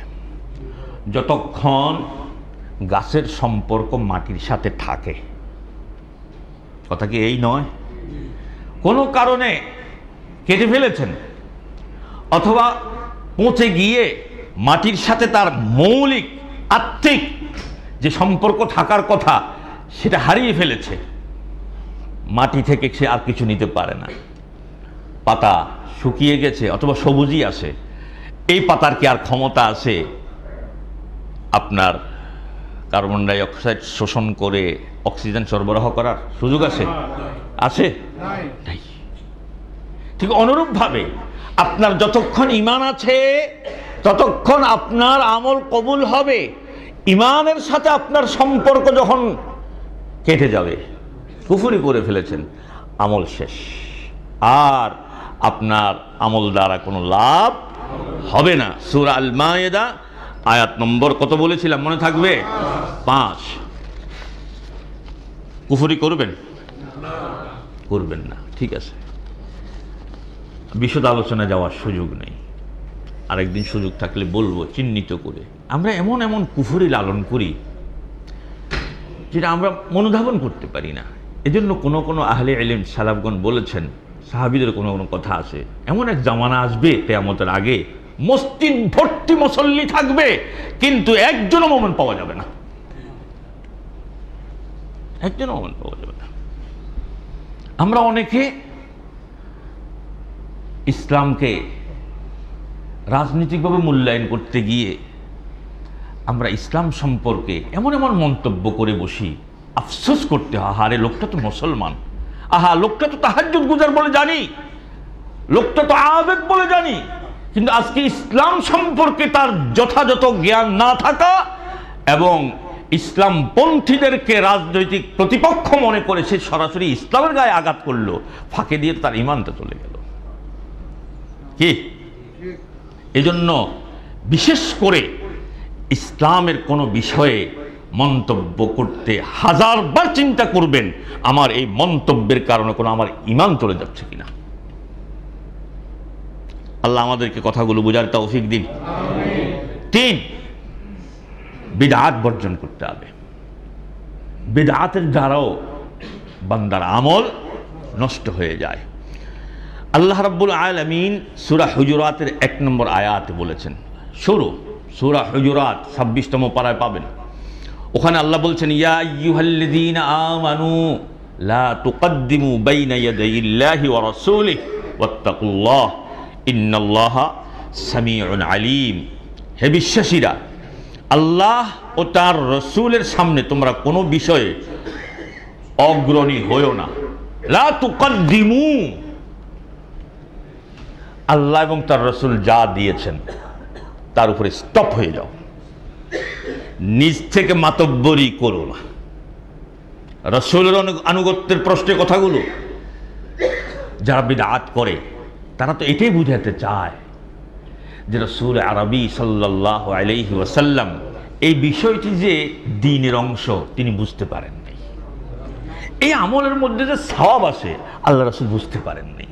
যতক্ষণ গাছের সম্পর্ক মাটির সাথে থাকে। কথা কি এই নয়? কোনো কারণে কেটে ফেলেছেন, অথবা পচে গিয়ে মাটির সাথে তার মৌলিক আত্মিক যে সম্পর্ক থাকার কথা সেটা হারিয়ে ফেলেছে, মাটি থেকে সে আর কিছু নিতে পারে না। পাতা শুকিয়ে গেছে অথবা সবুজই আছে, এই পাতার কি আর ক্ষমতা আছে আপনার কার্বন ডাই অক্সাইড শোষণ করে অক্সিজেন সরবরাহ করার সুযোগ আছে? আছে? নাই। ঠিক অনুরূপভাবে আপনার যতক্ষণ ঈমান আছে ততক্ষণ আপনার আমল কবুল হবে। ঈমানের সাথে আপনার সম্পর্ক যখন কেটে যাবে, কুফরি করে ফেলেছেন, আমল শেষ, আর আপনার আমল দ্বারা কোনো লাভ হবে না। সূরা আল মায়েদা আয়াত নম্বর কত বলেছিলাম মনে থাকবে? 5। কুফরি করবেন? করবেন না, ঠিক আছে। বিশদ আলোচনা যাওয়ার সুযোগ নেই, আরেকদিন সুযোগ থাকলে বলবো চিহ্নিত করে। আমরা এমন এমন কুফরি লালন করি যেটা আমরা মনোধাবন করতে পারি না। এজন্য কোনো কোনো আহলে ইলম সালাফগণ বলেছেন, সাহাবীদের কোনো কোনো কথা আছে, এমন এক জামানা আসবে কিয়ামতের আগে, মসজিদ ভর্তি মুসল্লি থাকবে কিন্তু একজনও মুমিন পাওয়া যাবে না, একজনও মুমিন পাওয়া যাবে না। আমরা অনেকে ইসলামকে রাজনৈতিকভাবে মূল্যায়ন করতে গিয়ে আমরা ইসলাম সম্পর্কে এমন এমন মন্তব্য করে বসি, আফসোস করতে হয়, আরে লোকটা তো মুসলমান, আহা লোকটা তো তাহাজ্জুদ গুজার বলে জানি, লোকটা তো আবেদ বলে জানি, কিন্তু আজকে ইসলাম সম্পর্কে তার যথাযথ জ্ঞান না থাকা এবং ইসলাম পন্থীদেরকে রাজনৈতিক প্রতিপক্ষ মনে করে সে সরাসরি ইসলামের গায়ে আঘাত করলো, ফাঁকে দিয়ে তার ঈমানটা চলে গেল। কি এজন্য বিশেষ করে ইসলামের কোনো বিষয়ে মন্তব্য করতে হাজারবার চিন্তা করবেন, আমার এই মন্তব্যের কারণে কোনো আমার ঈমান চলে যাচ্ছে কিনা। আল্লাহ আমাদেরকে কথাগুলো বোঝার তৌফিক দিন। 3, বিদআত বর্জন করতে হবে। বিদআতের দ্বারাও বান্দার আমল নষ্ট হয়ে যায়। আল্লাহ রাব্বুল আলামিন সূরা হুজুরাতের 1 নম্বর আয়াতে বলেছেন, সূরা হুজুরাত 26তম পারায় পাবেন, ওখানে আল্লাহ বলছেন, ইয়া আইয়ুহাল্লাযীনা আমানু লা তুকদ্দিমু বাইনা ইয়াদাইল্লাহি ওয়া রাসূলিহি ওয়াত্তাকুল্লাহ ইন্নাল্লাহা সামিউন আলীম। হে বিশ্বাসীরা, আল্লাহ ও তার রসুলের সামনে তোমরা কোনো বিষয়ে অগ্রণী হইও না। লা তুকদ্দিমু, আল্লাহ এবং তার রসুল যা দিয়েছেন তার উপরে স্টপ হয়ে যাও, নিজ থেকে মাতব্বরি করো না। রসুলের আনুগত্যের প্রশ্নে কথাগুলো যারা বিদআত করে তারা তো এটাই বুঝাতে চায় যে রাসূল আরবি সাল্লাল্লাহু আলাইহি ওয়াসাল্লাম এই বিষয়টি যে দ্বীনের অংশ তিনি বুঝতে পারেন নাই, এই আমলের মধ্যে যে সওয়াব আছে আল্লাহ রাসূল বুঝতে পারেন নাই,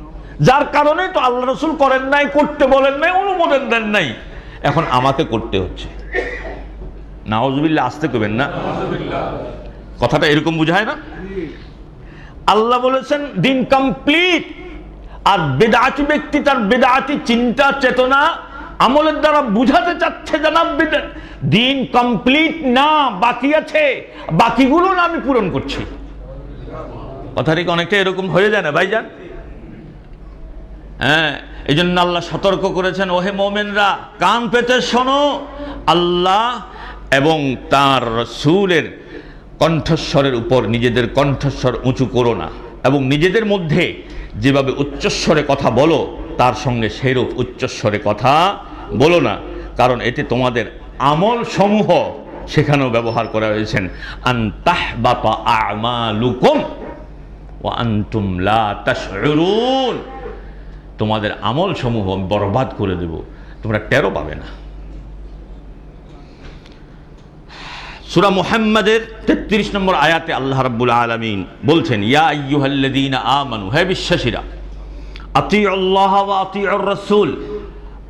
যার কারণে তো আল্লাহ রাসূল করেন নাই, করতে বলেন নাই, অনুমোদন দেন নাই, এখন আমাকে করতে হচ্ছে। নাউজুবিল্লাহ, আসতে কইবেন না, কথাটা এরকম বুঝায় না। আল্লাহ বলেছেন দিন কমপ্লিট, আর বেদাতি ব্যক্তি তার বেদাতি চিন্তা চেতনা আমলের দ্বারা বুঝাতে চাচ্ছে জানাব দিন কমপ্লিট না, বাকি আছে, বাকিগুলো না আমি পূরণ করছি। কথাটা কি অনেকটা এরকম হয়ে যায় না ভাইজান? হ্যাঁ, এই জন্য আল্লাহ সতর্ক করেছেন, ওহে মোমেনরা কান পেতে শোনো, আল্লাহ এবং তার রসুলের কণ্ঠস্বরের উপর নিজেদের কণ্ঠস্বর উঁচু করো না, এবং নিজেদের মধ্যে যেভাবে উচ্চস্বরে কথা বলো তার সঙ্গে সেইরূপ উচ্চস্বরে কথা বলো না, কারণ এতে তোমাদের আমল সমূহ সেখানেও ব্যবহার করা হয়েছেন, আন তাহবাতা আমালুকুম ওয়া আনতুম লা তাশউরুন, তোমাদের আমল সমূহ বরবাদ করে দেব, তোমরা টেরও পাবে না। সূরা মুহাম্মাদের 33 নম্বর আয়াতে আল্লাহ রাব্বুল আলামিন বলছেন, ইয়া আইয়ুহাল্লাযীনা আমানু, হে বিশ্বাসীরা, আতিউল্লাহ ওয়া আতিউর রাসূল,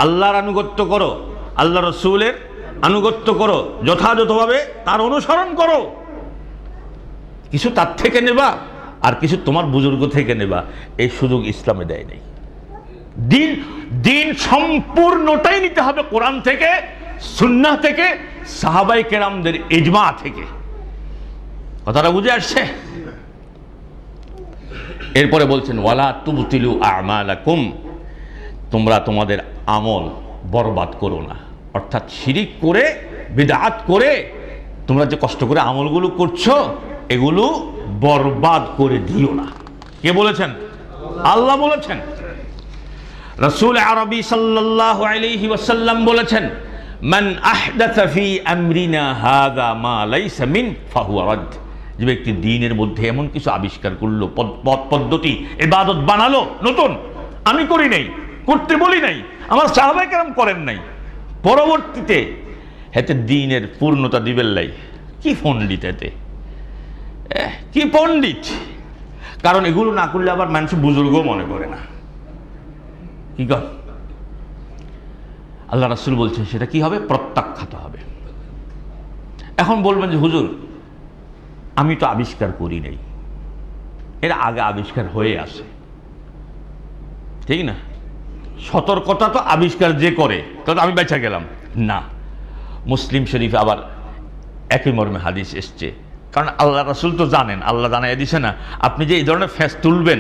আল্লাহর আনুগত্য করো, আল্লাহ রাসূলের আনুগত্য করো, যথাযথভাবে তার অনুসরণ করো। কিছু তার থেকে নেবা আর কিছু তোমার বুজুর্গ থেকে নেবা, এই সুযোগ ইসলামে দেয় নাই। দিন সম্পূর্ণটাই নিতে হবে কোরআন থেকে, সুন্নাহ থেকে, সাহাবায়ে কেরামদের ইজমা থেকে। কথাটা বুঝে আসছে? এরপরে বলছেন, ওয়ালা তুবতিলু আমালাকুম, তোমরা তোমাদের আমল বরবাদ করো না, অর্থাৎ শিরিক করে বিদআত করে তোমরা যে কষ্ট করে আমলগুলো করছো এগুলো বরবাদ করে দিও না। কে বলেছেন? আল্লাহ বলেছেন। রাসূল আরবি সাল্লাল্লাহু আলাইহি ওয়াসাল্লাম বলেছেন, মান আহদাথা ফি আমরিনা হাযা মা লাইসা মিন ফাহুয়া রাদ, যে ব্যক্তি দ্বীনের মধ্যে এমন কিছু আবিষ্কার করলো, পথ পদ্ধতি, ইবাদত বানালো নতুন, আমি করি নাই, করতে বলি নাই, আমার সাহাবায়ে কেরাম করেন নাই, পরবর্তীতে হেতে দ্বীনের পূর্ণতা দিবেন লাই, কি পণ্ডিত এতে, কি পণ্ডিত। কারণ এগুলো না করলে আবার মানুষ বুজুর্গ মনে করে না। কি কর? আল্লাহ রাসূল বলছেন সেটা কি হবে? প্রত্যাখ্যাত হবে। এখন বলবেন যে হুজুর আমি তো আবিষ্কার করি নাই, এর আগে আবিষ্কার হয়ে আসে, ঠিক না? সতর্কতা তো আবিষ্কার যে করে তখন আমি বেঁচে গেলাম না। মুসলিম শরীফে আবার একই মর্মে হাদিস এসছে, কারণ আল্লাহ রাসূল তো জানেন, আল্লাহ জানাই দিছে না, আপনি যে এই ধরনের ফ্যাস তুলবেন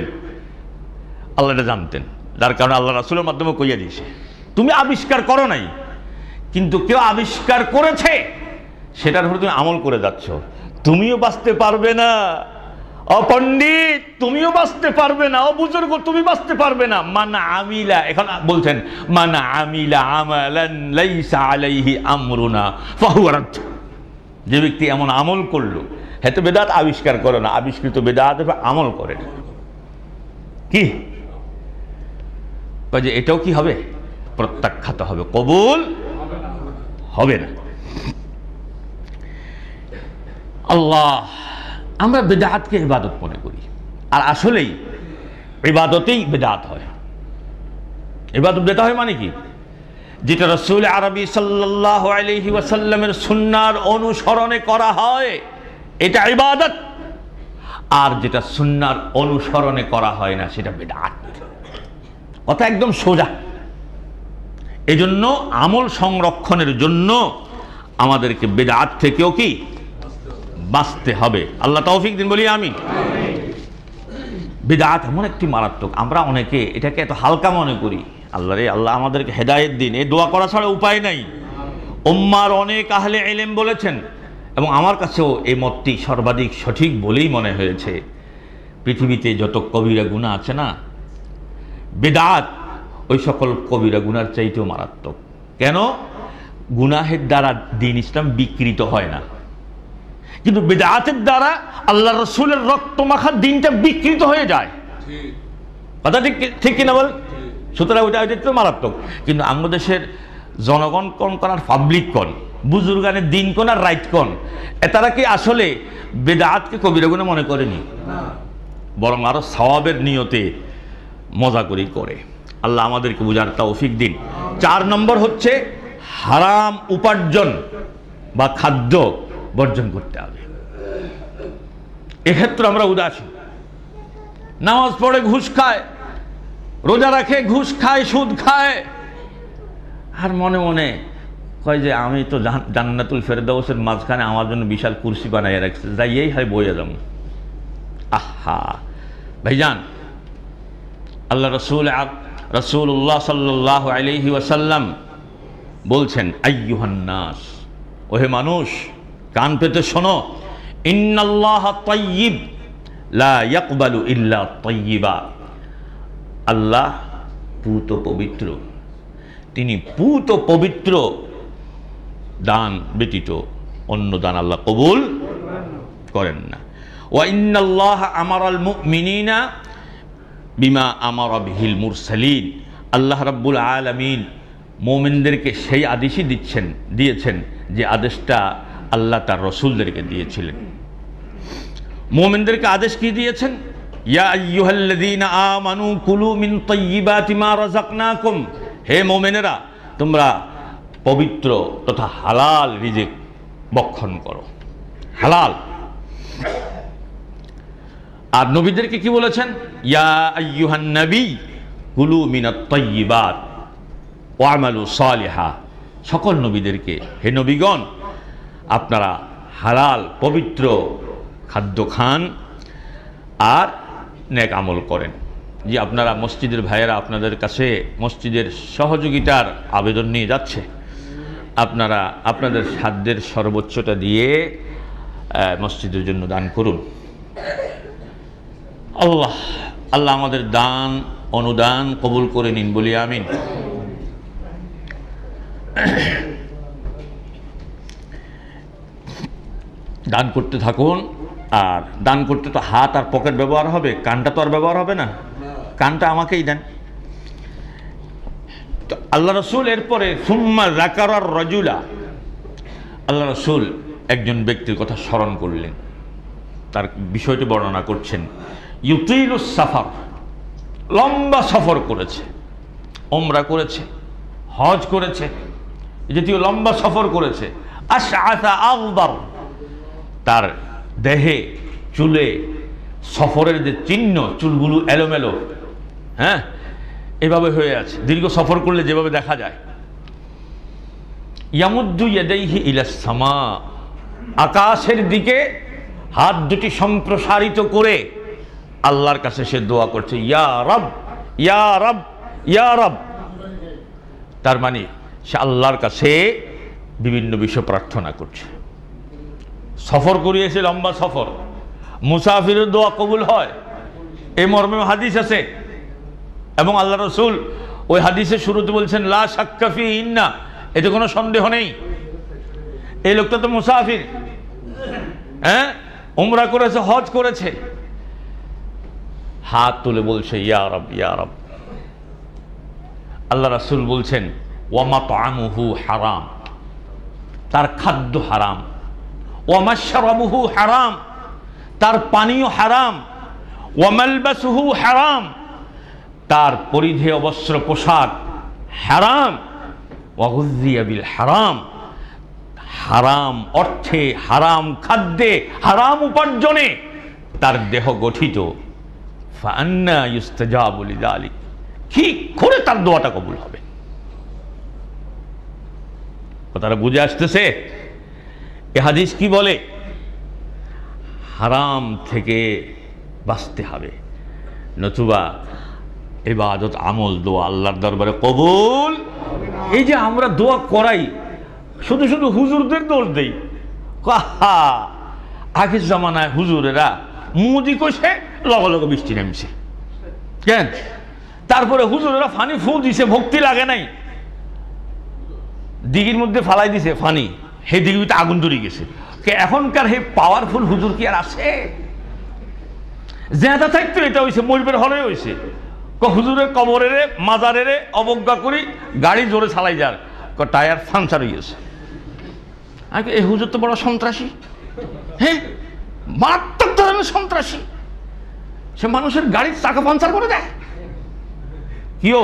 আল্লাহ এটা জানতেন, যার কারণে আল্লাহ রাসূলের মাধ্যমে কইয়া দিয়েছে। তুমি আবিষ্কার করো নাই, কিন্তু কেউ আবিষ্কার করেছে সেটার উপরে তুমি আমল করে যাচ্ছ, তুমিও বাঁচতে পারবে না। অপণ্ডিত, তুমিও বাঁচতে পারবে না। অবুজুর্গ, তুমি বাঁচতে পারবে না। মান আমিলা, এখন বলছেন মান আমিলা আমালান লাইসা আলাইহি আমরুনা ফাহুয়া রাদ্দ। যে ব্যক্তি এমন আমল করলো, হ্যাঁ তো বেদাত আবিষ্কার করে না, আবিষ্কৃত বেদাত আমল করে না, কি যে এটাও কি হবে? প্রত্যাখ্যাত হবে, কবুল হবে না। আল্লাহ, আমরা বেদাতকে ইবাদত মনে করি, আর আসলেই ইবাদতেই বেদাত হয়। ইবাদত বেদাত হয় মানে কি? যেটা রাসূল আরবি সাল্লাল্লাহু আলাইহি ওয়াসাল্লামের সুন্নাহর অনুসরণে করা হয় এটা ইবাদত, আর যেটা সুন্নাহর অনুসরণে করা হয় না সেটা বেদাত। কথা একদম সোজা। এজন্য আমল সংরক্ষণের জন্য আমাদেরকে বেদাত থেকেও কি বাঁচতে হবে। আল্লাহ তৌফিক দিন, বলি আমিন। বেদাত এমন একটি মারাত্মক, আমরা অনেকে এটাকে এত হালকা মনে করি। আল্লাহ রে, আল্লাহ আমাদেরকে হেদায়েত দিন। এই দোয়া করা ছাড়া উপায় নাই। উম্মার অনেক আহলে ইলম বলেছেন, এবং আমার কাছেও এই মতটি সর্বাধিক সঠিক বলেই মনে হয়েছে, পৃথিবীতে যত কবিরা গুনাহ আছে না, বেদাত ওই সকল কবিরা গুনার চাইতেও মারাত্মক। কেন? গুনাহের দ্বারা দ্বীন ইসলাম বিকৃত হয় না, কিন্তু বেদাতের দ্বারা আল্লাহ রসুলের রক্ত মাখা দ্বীনটা বিকৃত হয়ে যায়। কথা ঠিক কিনা বল? সুতরাং ওইটা তো মারাত্মক। কিন্তু বাংলাদেশের জনগণ কোন কোন আর পাবলিক কোন, বুজুর্গানের দিন কোন আর রাইট কোন, তারা কি আসলে বেদাতকে কবিরা গুনাহ মনে করেনি, বরং আরো সওয়াবের নিয়তে মজা করি করে। আল্লাহ আমাদেরকে বুঝার তৌফিক দিন। 4 নম্বর হচ্ছে হারাম উপার্জন বা খাদ্য বর্জন করতে হবে। এক্ষেত্রে আমরা উদাসীন। নামাজ পড়ে ঘুষ খায়, রোজা রাখে ঘুষ খায়, সুদ খায়, আর মনে মনে কয় যে আমি তো জান্নাতুল ফেরদাউসের মাঝখানে আমার জন্য বিশাল কুরসি বানাইয়া রাখছে, যাইয়েই হয় বইয়া যাবো। আহা ভাইজান, আল্লাহ রাসূলুল্লাহ সাল্লাল্লাহু আলাইহি ওয়াসাল্লাম বলছেন, আইয়ুহান নাস, ওহে মানুষ, কান পেতে শোনো, ইন্নাল্লাহা তাইয়্যিব লা ইয়াকবালু ইল্লা তাইয়্যিবা। আল্লাহ পূত পবিত্র, তিনি পূত পবিত্র দান ব্যতীত অন্য দান আল্লাহ কবুল করেন না। ওয়া ইন্নাল্লাহা আমারাল মুমিনিনা বিমা আমারা বিহিল মুরসালিন। আল্লাহ রাব্বুল আলামিন মুমিনদেরকে সেই আদেশই দিয়েছেন যে আদেশটা আল্লাহ তার রসুলদেরকে দিয়েছিলেন। মুমিনদেরকে আদেশ কি দিয়েছেন? ইয়া আইয়ুহাল্লাযীনা আমানু কুলু মিন তাইয়্যিবাতি মা রাযাকনাকুম। হে মুমিনেরা, তোমরা পবিত্র তথা হালাল রিজিক ভক্ষণ করো, হালাল। আর নবীদেরকে কি বলেছেন? ইয়া আইয়ুহান নবী কুলু মিনাত তাইয়্যিবাত ওয়া আমালু সালিহা। সকল নবীদেরকে, হে নবীগণ, আপনারা হালাল পবিত্র খাদ্য খান আর নেক আমল করেন। যে আপনারা মসজিদের ভাইয়েরা আপনাদের কাছে মসজিদের সহযোগিতার আবেদন নিয়ে যাচ্ছে, আপনারা আপনাদের সাধ্যের সর্বোচ্চটা দিয়ে মসজিদের জন্য দান করুন। আল্লাহ আমাদের দান অনুদান কবুল করে নিন, বলি আমিন। দান করতে থাকুন, আর দান করতে তো হাত আর পকেট ব্যবহার হবে, কানটা তো আর ব্যবহার হবে না। কানটা আমাকেই দেন। তো আল্লাহ রসুল এরপরে সুম্মা যাকারার রাজুলা, আল্লাহ রসুল একজন ব্যক্তির কথা স্মরণ করলেন, তার বিষয়টি বর্ণনা করছেন। ইউতিলুস সাফার, লম্বা সফর করেছে, উমরা করেছে, হজ করেছে, জাতীয় লম্বা সফর করেছে। আশআসা আগবার, তার দেহে চুলে সফরের যে চিহ্ন, চুলগুলো এলোমেলো, হ্যাঁ, এভাবে হয়ে আছে, দীর্ঘ সফর করলে যেভাবে দেখা যায়। ইয়ামুদ্দু ইয়াদাইহি ইলাস সামা, আকাশের দিকে হাত দুটি সম্প্রসারিত করে আল্লাহর কাছে সে দোয়া করছে, ইয়া রব, ইয়া রব, ইয়া রব। তার মানে সে আল্লাহর কাছে বিভিন্ন বিষয় প্রার্থনা করছে। সফর করিয়েছে, লম্বা সফর, মুসাফিরের দোয়া কবুল হয়, এই মর্মে হাদিস আছে। এবং আল্লাহ রসুল ওই হাদিসের শুরুতে বলছেন লা শাক্কা ফি ইন্না, এতে কোনো সন্দেহ নেই। এই লোকটা তো মুসাফির, হ্যাঁ, উমরা করেছে, হজ করেছে, হাত তুলে বলছে ইয়া রব ইয়া রব। আল্লাহ রাসূল বলছেন ওয়া মাতআমুহু হারাম, তার খাদ্য হারাম, ওয়া মাশরাবুহু হারাম, তার পানীয় হারাম, ওয়া মালবাসুহু হারাম, তার পরিধেয় বস্ত্র পোশাক হারাম, ওয়া গুযিয়া বিল হারাম, হারাম অর্থে, হারাম খাদ্যে, হারাম উপার্জনে তার দেহ গঠিত। ফাআন্না ইউস্তাজাবু লিযালিক, কি করে তার দোয়াটা কবুল হবে? কথাটা বুঝে আসতেছে? এ হাদিস কি বলে? হারাম থেকে বাঁচতে হবে, নতুবা ইবাদত আমল দোয়া আল্লাহর দরবারে কবুল। এই যে আমরা দোয়া করাই, শুধু শুধু হুজুরদের দোষ দেই। আগের জামানায় হুজুরেরা মুদি কষে লগে লগে বৃষ্টি নামছে কেন? তারপরে হুজুরেরা ফানি ফু দিছে, ভক্তি লাগে নাই, দিঘির মধ্যে ফালাই দিছে ফানি, সেই দিঘিতে আগুন ধরে গেছে। এখনকার হে পাওয়ারফুল হুজুর কি আর আছে? জেঁদা থাকতো এটা হয়েছে, মরিবের হলে হয়েছে। হুজুরের কবরের মাজারের অবজ্ঞা করি, গাড়ি জোরে চালাই যার, টায়ার পাংচার হয়ে গেছে। এই হুজুর তো বড় সন্ত্রাসী, হ্যাঁ, মারাত্মক ধরনের সন্ত্রাসী। সে মানুষের গাড়ির চাকা পাংচার করে দেয়। কিও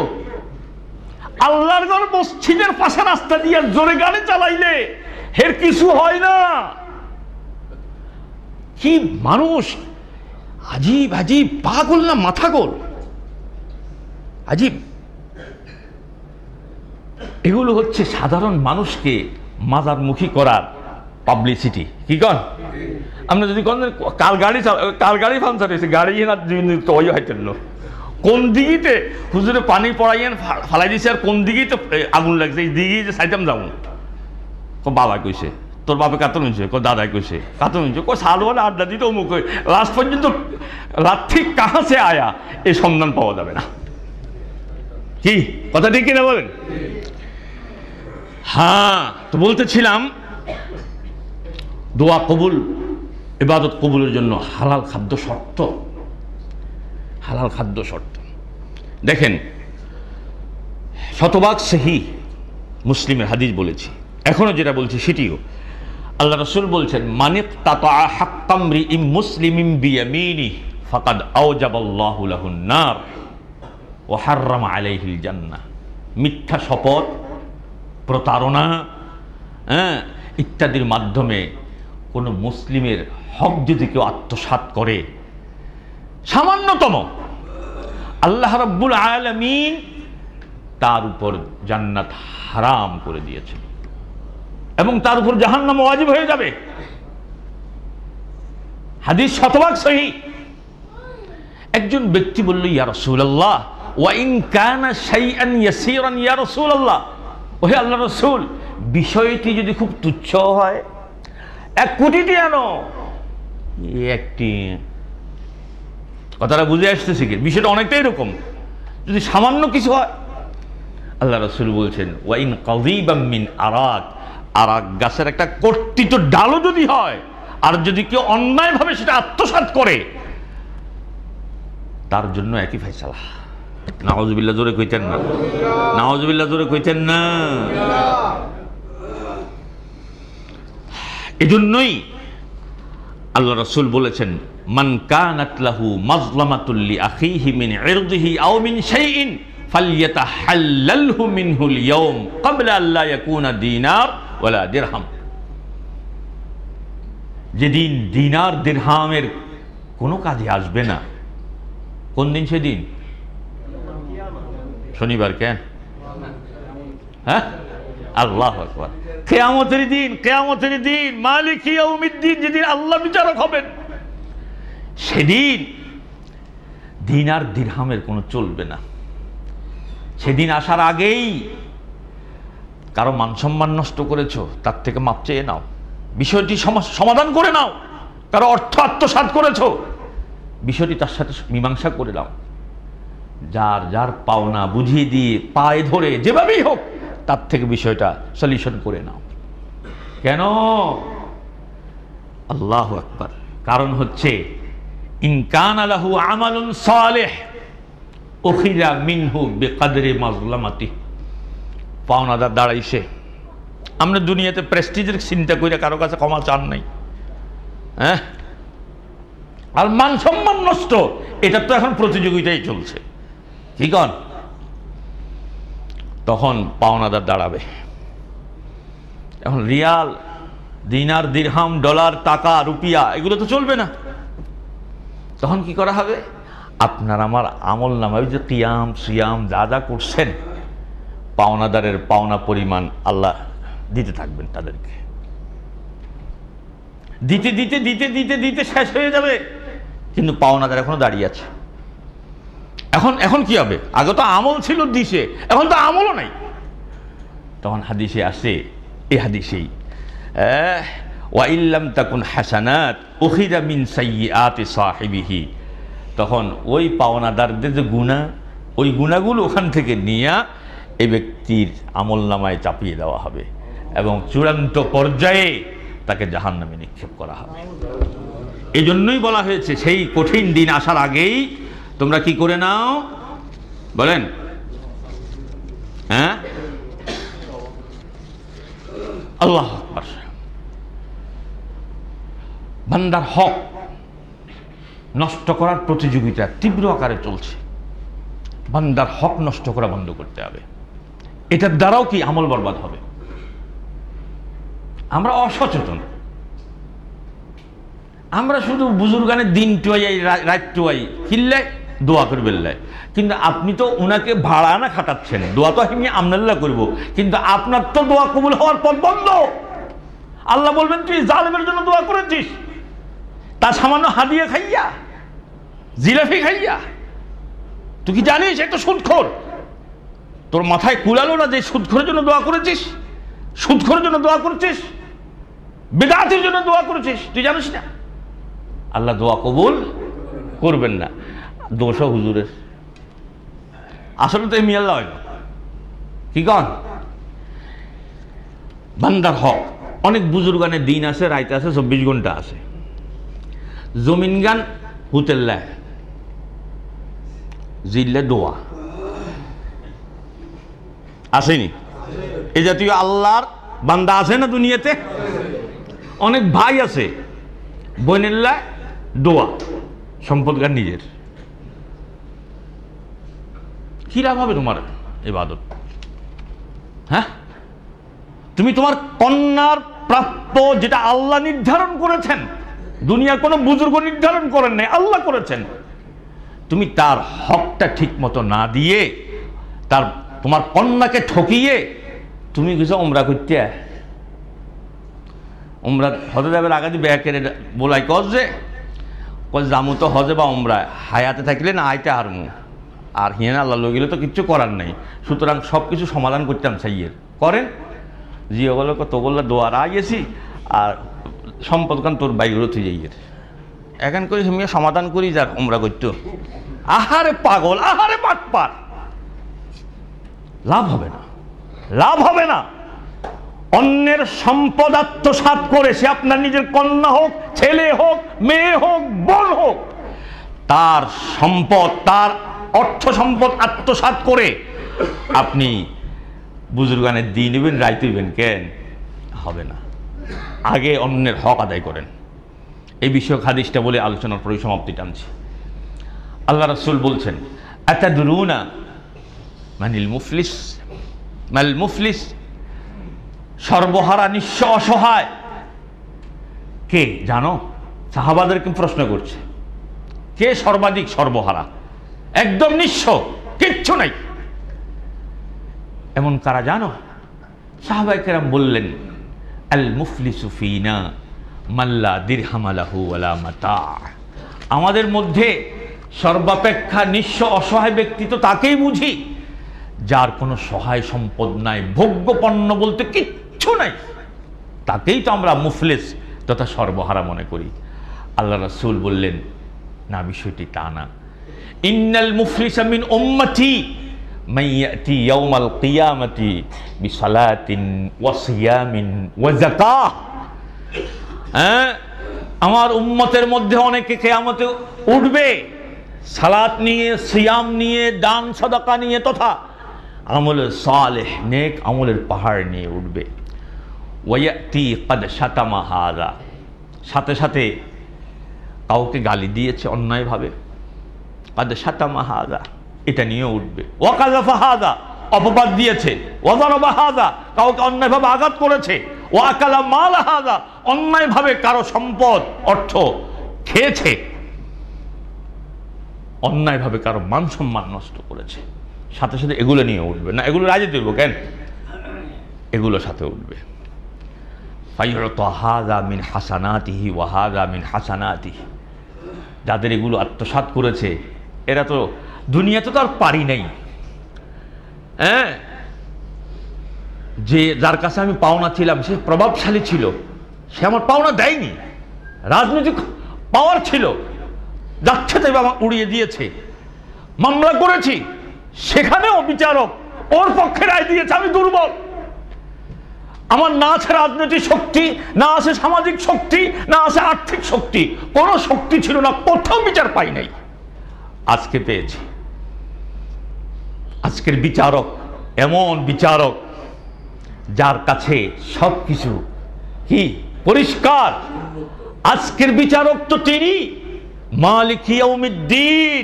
আল্লাহর ঘর মসজিদের পাশে রাস্তা দিয়ে জোরে গাড়ি চালাইলে এর কিছু হয় না। কি মানুষ, আজীব আজীব, পাগল না মাথা গোল, আজীব। এগুলো হচ্ছে সাধারণ মানুষকে মাজারমুখী করার পাবলিসিটি। কি কন? আমরা যদি কার গাড়ি পাংচার হয়েছে, গাড়ি না তৈরি হইতেন, কোন দিঘিতে হুজুরে পানি পড়াইয়েন ফালাই দিছে, আর কোন দিঘিতে আগুন লাগছে, এই দিঘি যে সাইতাম যাবো। বাবা কইছে, তোর বাপে কাতন হয়েছে, দাদাই কইছে কাতন হয়েছে, সালওয়ালা আড্ডা দিতে অমুক, লাস্ট পর্যন্ত রাত ঠিক কাহাসে আয়া এই সন্ধান পাওয়া যাবে না। কি কথা ঠিক কিনা বলেন? হ্যাঁ, তো বলতেছিলাম দোয়া কবুল, ইবাদত কবুলের জন্য হালাল খাদ্য শর্ত, হালাল খাদ্য শর্ত। দেখেন, শতভাগ সহি মুসলিমের হাদিস বলেছি, এখনো যেটা বলছি সেটিও। আল্লাহ রাসূল বলছেন মানিক তাতা হাক্কামরি ইম মুসলিমিম বিয়ামিনি ফাকাদ আওজাবাল্লাহু লাহুন নার ওয়া হাররামা আলাইহিল জান্নাহ। মিথ্যা শপথ, প্রতারণা, হ্যাঁ, ইত্যাদির মাধ্যমে কোনো মুসলিমের হক যদি কেউ আত্মসাৎ করে, সামান্যতম, আল্লাহ রাব্বুল আলামিন তার উপর জান্নাত হারাম করে দিয়েছেন এবং তার উপর জাহান্নাম ওয়াজিব হয়ে যাবে। হাদিস শতভাগ সহিহ। একজন ব্যক্তি বলল ইয়া রাসূলুল্লাহ ওয়া ইন কানা শাইআন ইয়াসীরান ইয়া রাসূলুল্লাহ, ওহে আল্লাহ রাসূল, বিষয়টি যদি খুব তুচ্ছ হয়, 1 কোটিটি আনো, একটি, কথাটা বুঝে আসতেছে কি? বিষয়টা অনেকটাই এরকম। যদি সামান্য কিছু হয়, আল্লাহ রাসূল বলছেন ওয়া ইন কাযীবাম মিন আরাক, আরাক গাছের একটা কর্তিত ডালও যদি হয়, আর যদি কেউ অন্যায়ভাবে সেটা আত্মসাৎ করে, তার জন্য একই ফয়সালা। নাউযুবিল্লাহ, জোরে কইতেন না, নাউযুবিল্লাহ, জোরে কইতেন না। এজন্যই আল্লাহ রাসূল বলেছেন মান কানাত লাহু মাজলামাতুল লি আখিহি মিন ইরদিহি আও মিন শাইইন ফালইয়াতাহাল্লালহু মিনহুল ইয়াওম ক্বাবলা আল্লা ইয়াকুনা দিনার ওয়ালা দিরহাম। যেদিন দিনার দিরহামের কোনো কাজে আসবে না, কোন দিন সেদিন? শনিবার। কেন? হ্যাঁ, আল্লাহু আকবার। কিয়ামতের দিন, কিয়ামতের দিন, মালিক ইয়াউমিদ্দিন, যেদিন আল্লাহ বিচারক হবেন, সেদিন দিন আর দিরহামের কোনো চলবে না। সেদিন আসার আগেই কারো মান সম্মান নষ্ট করেছো, তার থেকে মাপ চেয়ে নাও। বিষয়টি সমাধান করে নাও। কারো অর্থ আত্মসাৎ করেছো, বিষয়টি তার সাথে মীমাংসা করে নাও। যার যার পাওনা বুঝিয়ে দিয়ে পায়ে ধরে যেভাবেই হোক তার থেকে বিষয়টা সলিউশন করে নাও। কেন? আল্লাহু আকবার। কারণ হচ্ছে ইন কানা লাহু আমালুন সালিহ উখিরা মিনহু বিকদরি মাজলামাতি। পাওনাদার দাঁড়াইছে, আমরা দুনিয়াতে প্রেস্টিজের চিন্তা করে কারো কাছে ক্ষমা চান নাই, হ্যাঁ? আর মান সম্মান নষ্ট, এটা তো এখন প্রতিযোগিতাই চলছে, কি কন? তখন পাওনাদার দাঁড়াবে। এখন রিয়াল, দিনার, দিরহাম, ডলার, টাকা, রুপিয়া এগুলো তো চলবে না। তখন কি করা হবে? আপনার আমার আমল নামায় যে কিয়াম সিয়াম যা যা করছেন, পাওনাদারের পাওনা পরিমাণ আল্লাহ দিতে থাকবেন তাদেরকে। দিতে দিতে দিতে দিতে দিতে শেষ হয়ে যাবে, কিন্তু পাওনাদার এখনো দাঁড়িয়ে আছে। এখন কি হবে? আগে তো আমল ছিল দিশে, এখন তো আমলও নাই। তখন হাদিসে আসে, এই হাদিসেই ওয়া ইল্লাম তাকুন হাসানাত উখিরা মিন সাইয়্যাতি সাহিবিহি। তখন ওই পাওনাদারদের যে গুনাহ, ওই গুনাহগুলো ওখান থেকে নিয়ে এই ব্যক্তির আমল নামায় চাপিয়ে দেওয়া হবে এবং চূড়ান্ত পর্যায়ে তাকে জাহান্নামে নিক্ষেপ করা হবে। এই জন্যই বলা হয়েছে সেই কঠিন দিন আসার আগেই তোমরা কি করে নাও, বলেন? হ্যাঁ, আল্লাহু আকবার। বান্দার হক নষ্ট করার প্রতিযোগিতা তীব্র আকারে চলছে। বান্দার হক নষ্ট করা বন্ধ করতে হবে। এটার দ্বারাও কি আমল বরবাদ হবে। আমরা অসচেতন, আমরা শুধু বুজুর্গানের দিন টুয়াই রাত টুয়াই কিল্লে দোয়া করবে, কিন্তু আপনি তো ওনাকে ভাড়া না খাটাচ্ছেন, দোয়া তো আমি আমনাল্লাহ করব, কিন্তু আপনার তো দোয়া কবুল হওয়ার পথ বন্ধ। আল্লাহ বলবেন তুই জালেমের জন্য দোয়া করেছিস, তা সামান্য হাদিয়া খাইয়া, জিলাফি খাইয়া। তুই কি জানিস একটা সুদখোর? তোর মাথায় কুলালো না যে সুদখোরের জন্য দোয়া করেছিস, সুদখোরের জন্য দোয়া করেছিস, বেদাতের জন্য দোয়া করেছিস, তুই জানিস না? আল্লাহ দোয়া কবুল করবেন না। দোষও হুজুরের, আসলে তো এমনি আল্লাহ হয় না, কি কন? বান্দার হক। অনেক বুজুর্গানের দিন আছে, রাইত আছে, 24 ঘন্টা আছে। জমিন গান হুতেল্লা জিল্লে দোয়া আসেনি? এই জাতীয় আল্লাহর বান্দা আছে না দুনিয়াতে? অনেক ভাই আছে, বইনেল্লা দোয়া, সম্পদ গান নিজের। কি লাভ হবে তোমার ইবাদত? হ্যাঁ, তুমি তোমার কন্যার প্রাপ্য যেটা আল্লাহ নির্ধারণ করেছেন, দুনিয়ার কোনো বুজুর্গ নির্ধারণ করেন নাই, আল্লাহ করেছেন, তুমি তার হকটা ঠিক মতো না দিয়ে তোমার কন্যাকে ঠকিয়ে তুমি কিছু ওমরা করতে, ওমরা হজে যাবার আগে ব্যাকের বলাই কজ যে জামু তো হজে বা ওমরা হায়াতে থাকলে না আইতে হারমু, আর হিয়ান আল্লাহ লই গেলে তো কিচ্ছু করার নেই, সুতরাং সব কিছু সমাধান করতাম সাইয়ের করেন জিও বলো তো বললো দোয়ার আইয়েছি আর সম্পদ কান তোর বাইরে তুই যাইয়ের এখন করে আমি সমাধান করি যার ওমরা করতো। আহারে পাগল, আহারে পাটপাট, লাভ হবে না, লাভ হবে না। অন্যের সম্পদ আত্মসাৎ করে, সে আপনার নিজের কন্যা হোক, ছেলে হোক, মেয়ে হোক, বোন হোক, তার সম্পদ, তার অর্থ সম্পদ আত্মসাৎ করে আপনি বুজুর্গানের দিন নেবেন, রাইত নেবেন, কেন হবে না? আগে অন্যের হক আদায় করেন। এই বিষয়ক হাদিসটা বলে আলোচনার পরিসমাপ্তি টানছি। আল্লাহ রাসূল বলছেন, আতাদরুনা মানিল মুফলিস? মাল মুফলিস, সর্বহারা, নিঃস্ব, অসহায় কে জানো? সাহাবাদেরকে প্রশ্ন করছে, কে সর্বাধিক সর্বহারা, একদম নিঃস্ব, কিচ্ছু নাই, এমন কারা জানো? সাহাবায়ে কেরাম বললেন, আল মুফলিসু ফিনা মাল্লা দিরহাম লাহু ওয়ালা মাতা। আমাদের মধ্যে সর্বাপেক্ষা নিঃস্ব অসহায় ব্যক্তি তো তাকেই বুঝি যার কোনো সহায় সম্পদ নাই, ভোগ্য পণ্য বলতে কিচ্ছু নাই, তাকেই তো আমরা মুফলিস তথা সর্বহারা মনে করি। আল্লাহ রাসূল বললেন না, বিষয়টি তা না। ইন্নাল মুফলিসা মিন উম্মতি মান ইয়াতি ইয়াউমাল কিয়ামাতি বিসালাতিন ওয়া সিয়ামিন ওয়া যাকাহ। আমার উম্মতের মধ্যে অনেকে কিয়ামতে উঠবে সালাত নিয়ে, সিয়াম নিয়ে, দান সাদাকা নিয়ে তথা আমলে সালেহ নেক আমলের পাহাড় নিয়ে উঠবে। ওয়ায়াতি ক্বাদ শাতামা হাযা, সাথে সাথে কাউকে গালি দিয়েছে অন্যায়ভাবে, ক্বাদ শাতামা হাযা এটা নিয়ে উঠবে। ওয়া কাযাফা হাযা অপবাদ দিয়েছে, ওয়া যারাবা হাযা কাউকে অন্যায়ভাবে আঘাত করেছে, ওয়া আকালা মাল হাযা অন্যায়ভাবে কারো সম্পদ অর্থ খেয়েছে, অন্যায়ভাবে কারো মান সম্মান নষ্ট করেছে, সাথে সাথে এগুলো নিয়ে উঠবে না। এগুলো রাজি দেব কেন? এগুলো সাথে উঠবে। ফায়ুতা হাযা মিন হাসানাতিহি ওয়া হাযা মিন হাসানাতিহি, যাদের এগুলো আত্মসাৎ করেছে এরা তো দুনিয়াতে তো আর পারি নাই। যে যার কাছে আমি পাওনা ছিলাম সে প্রভাবশালী ছিল, সে আমার পাওনা দেয়নি, রাজনৈতিক পাওয়ার ছিল, যাচ্ছে তাই আমার উড়িয়ে দিয়েছে। মামলা করেছি, সেখানেও বিচারক ওর পক্ষে রায় দিয়েছে আমি দুর্বল, আমার না আছে রাজনৈতিক শক্তি, না আছে সামাজিক শক্তি, না আছে আর্থিক শক্তি, কোনো শক্তি ছিল না, কোথাও বিচার পাই নাই, আজকে পেয়েছি। আজকের বিচারক এমন বিচারক যার কাছে সবকিছু কি পরিষ্কার। আজকের বিচারক তো তিনি মালিক ইয়াউমিদ্দিন।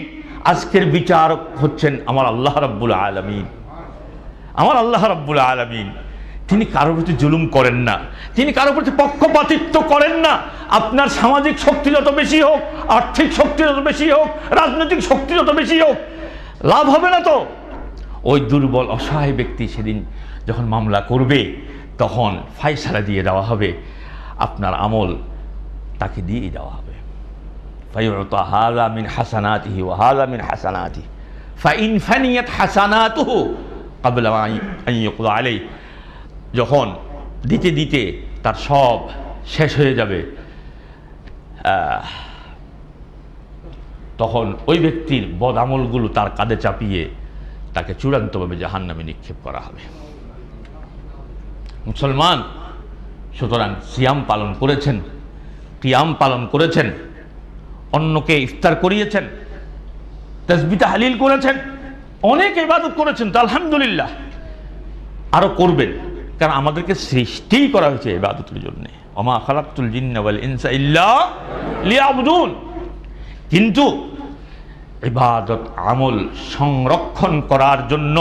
আজকের বিচারক হচ্ছেন আমার আল্লাহ রাব্বুল আলামিন। আমার আল্লাহ রাব্বুল আলামিন তিনি কারোর প্রতি জুলুম করেন না, তিনি কারোর প্রতি পক্ষপাতিত্ব করেন না। আপনার সামাজিক শক্তি যত বেশি হোক, আর্থিক শক্তি যত বেশি হোক, রাজনৈতিক শক্তি যত বেশি হোক, লাভ হবে না তো। ওই দুর্বল অসহায় ব্যক্তি সেদিন যখন মামলা করবে তখন ফায়সালা দিয়ে দেওয়া হবে, আপনার আমল তাকে দিয়ে দেওয়া হবে। ফায়ুতা হাযা মিন হাসানাতিহি ওয়া হাযা মিন হাসানাতিহি ফাইন ফানিয়াত হাসানাতুহু ক্বাবলা আন ইউকদা আলাইহি, যখন দিতে দিতে তার সব শেষ হয়ে যাবে তখন ওই ব্যক্তির বদ আমলগুলো তার কাঁধে চাপিয়ে তাকে চূড়ান্তভাবে জাহান্নামে নিক্ষেপ করা হবে। মুসলমান, সুতরাং সিয়াম পালন করেছেন, কিয়াম পালন করেছেন, অন্যকে ইফতার করিয়েছেন, তাসবিহ তাহলিল করেছেন, অনেক ইবাদত করেছেন, তো আলহামদুলিল্লাহ, আরো করবেন, কারণ আমাদেরকে সৃষ্টি করা হয়েছে ইবাদতের জন্য। ওমা খালাকতুল জিন্না ওয়াল ইনসা ইল্লা লিয়াবুদুন। কিন্তু ইবাদত আমল সংরক্ষণ করার জন্য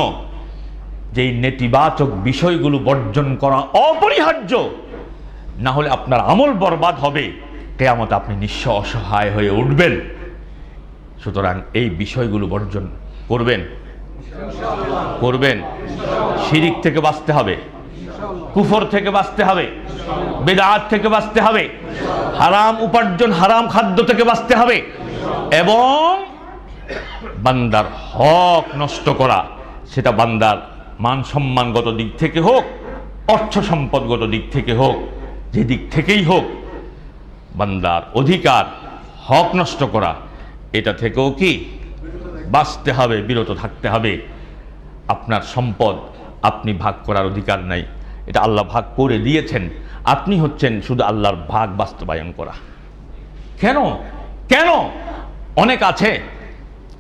যেই নেতিবাচক বিষয়গুলো বর্জন করা অপরিহার্য, না হলে আপনার আমল বরবাদ হবে, কিয়ামতে আপনি নিঃস্ব অসহায় হয়ে উঠবেন। সুতরাং এই বিষয়গুলো বর্জন করবেন, করবেন। শিরিক থেকে বাঁচতে হবে, কুফর থেকে বাঁচতে হবে, বিদআত থেকে বাঁচতে হবে, হারাম উপার্জন হারাম খাদ্য থেকে বাঁচতে হবে, এবং বান্দার হক নষ্ট করা, সেটা বান্দার মান সম্মানগত দিক থেকে হোক, অর্থ সম্পদগত দিক থেকে হোক, যে দিক থেকেই হোক, বান্দার অধিকার হক নষ্ট করা, এটা থেকেও কি বাঁচতে হবে, বিরত থাকতে হবে। আপনার সম্পদ আপনি ভাগ করার অধিকার নাই, এটা আল্লাহ ভাগ করে দিয়েছেন, আপনি হচ্ছেন শুধু আল্লাহর ভাগ বাস্তবায়ন করা। কেন কেন অনেক আছে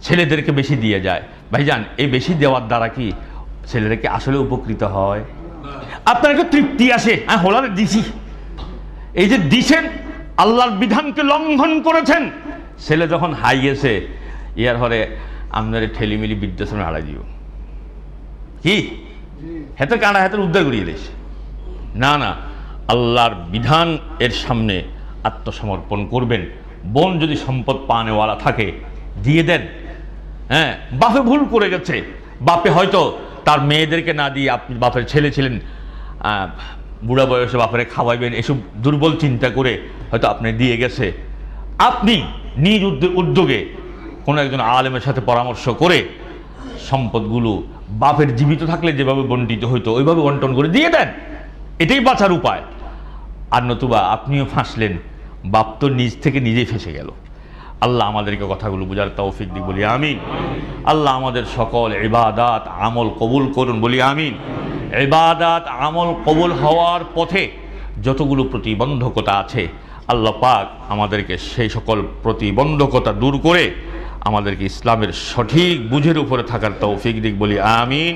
ছেলেদেরকে বেশি দিয়ে যায়। ভাইজান, এই বেশি দেওয়ার দ্বারা কি ছেলেরা কি আসলে উপকৃত হয়? আপনার একটু তৃপ্তি আসে, হ্যাঁ হোলারে দিছি, এই যে দিছেন আল্লাহর বিধানকে লঙ্ঘন করেছেন। ছেলে যখন হাই গেছে ইয়ার হরে আপনার ঠেলিমিলি বিদ্যাশ্রমে হারাই দিব, কি হেতে কাঁড়া হাতের উদ্ধার করিয়ে দিস না। না, আল্লাহর বিধান এর সামনে আত্মসমর্পণ করবেন। বোন যদি সম্পদ পানেওয়ালা থাকে দিয়ে দেন। হ্যাঁ, বাপে ভুল করে গেছে, বাপে হয়তো তার মেয়েদেরকে না দিয়ে, আপনি বাপের ছেলে ছিলেন, বুড়া বয়সে বাপের খাওয়াইবেন, এসব দুর্বল চিন্তা করে হয়তো আপনি দিয়ে গেছে। আপনি নিজ উদ্যোগে কোনো একজন আলেমের সাথে পরামর্শ করে সম্পদগুলো বাপের জীবিত থাকলে যেভাবে বন্টিত হইতো ওইভাবে বন্টন করে দিয়ে দেন, এটাই বাঁচার উপায়। আর নতুবা আপনিও ফাঁসলেন, বাপ তো নিজ থেকে নিজেই ফেঁসে গেল। আল্লাহ আমাদেরকে কথাগুলো বোঝার তৌফিক দিক, বলি আমিন। আল্লাহ আমাদের সকল ইবাদাত আমল কবুল করুন, বলি আমিন। ইবাদাত আমল কবুল হওয়ার পথে যতগুলো প্রতিবন্ধকতা আছে, আল্লাহ পাক আমাদেরকে সেই সকল প্রতিবন্ধকতা দূর করে আমাদেরকে ইসলামের সঠিক বুঝের উপরে থাকার তৌফিক দিক, বলি আমিন।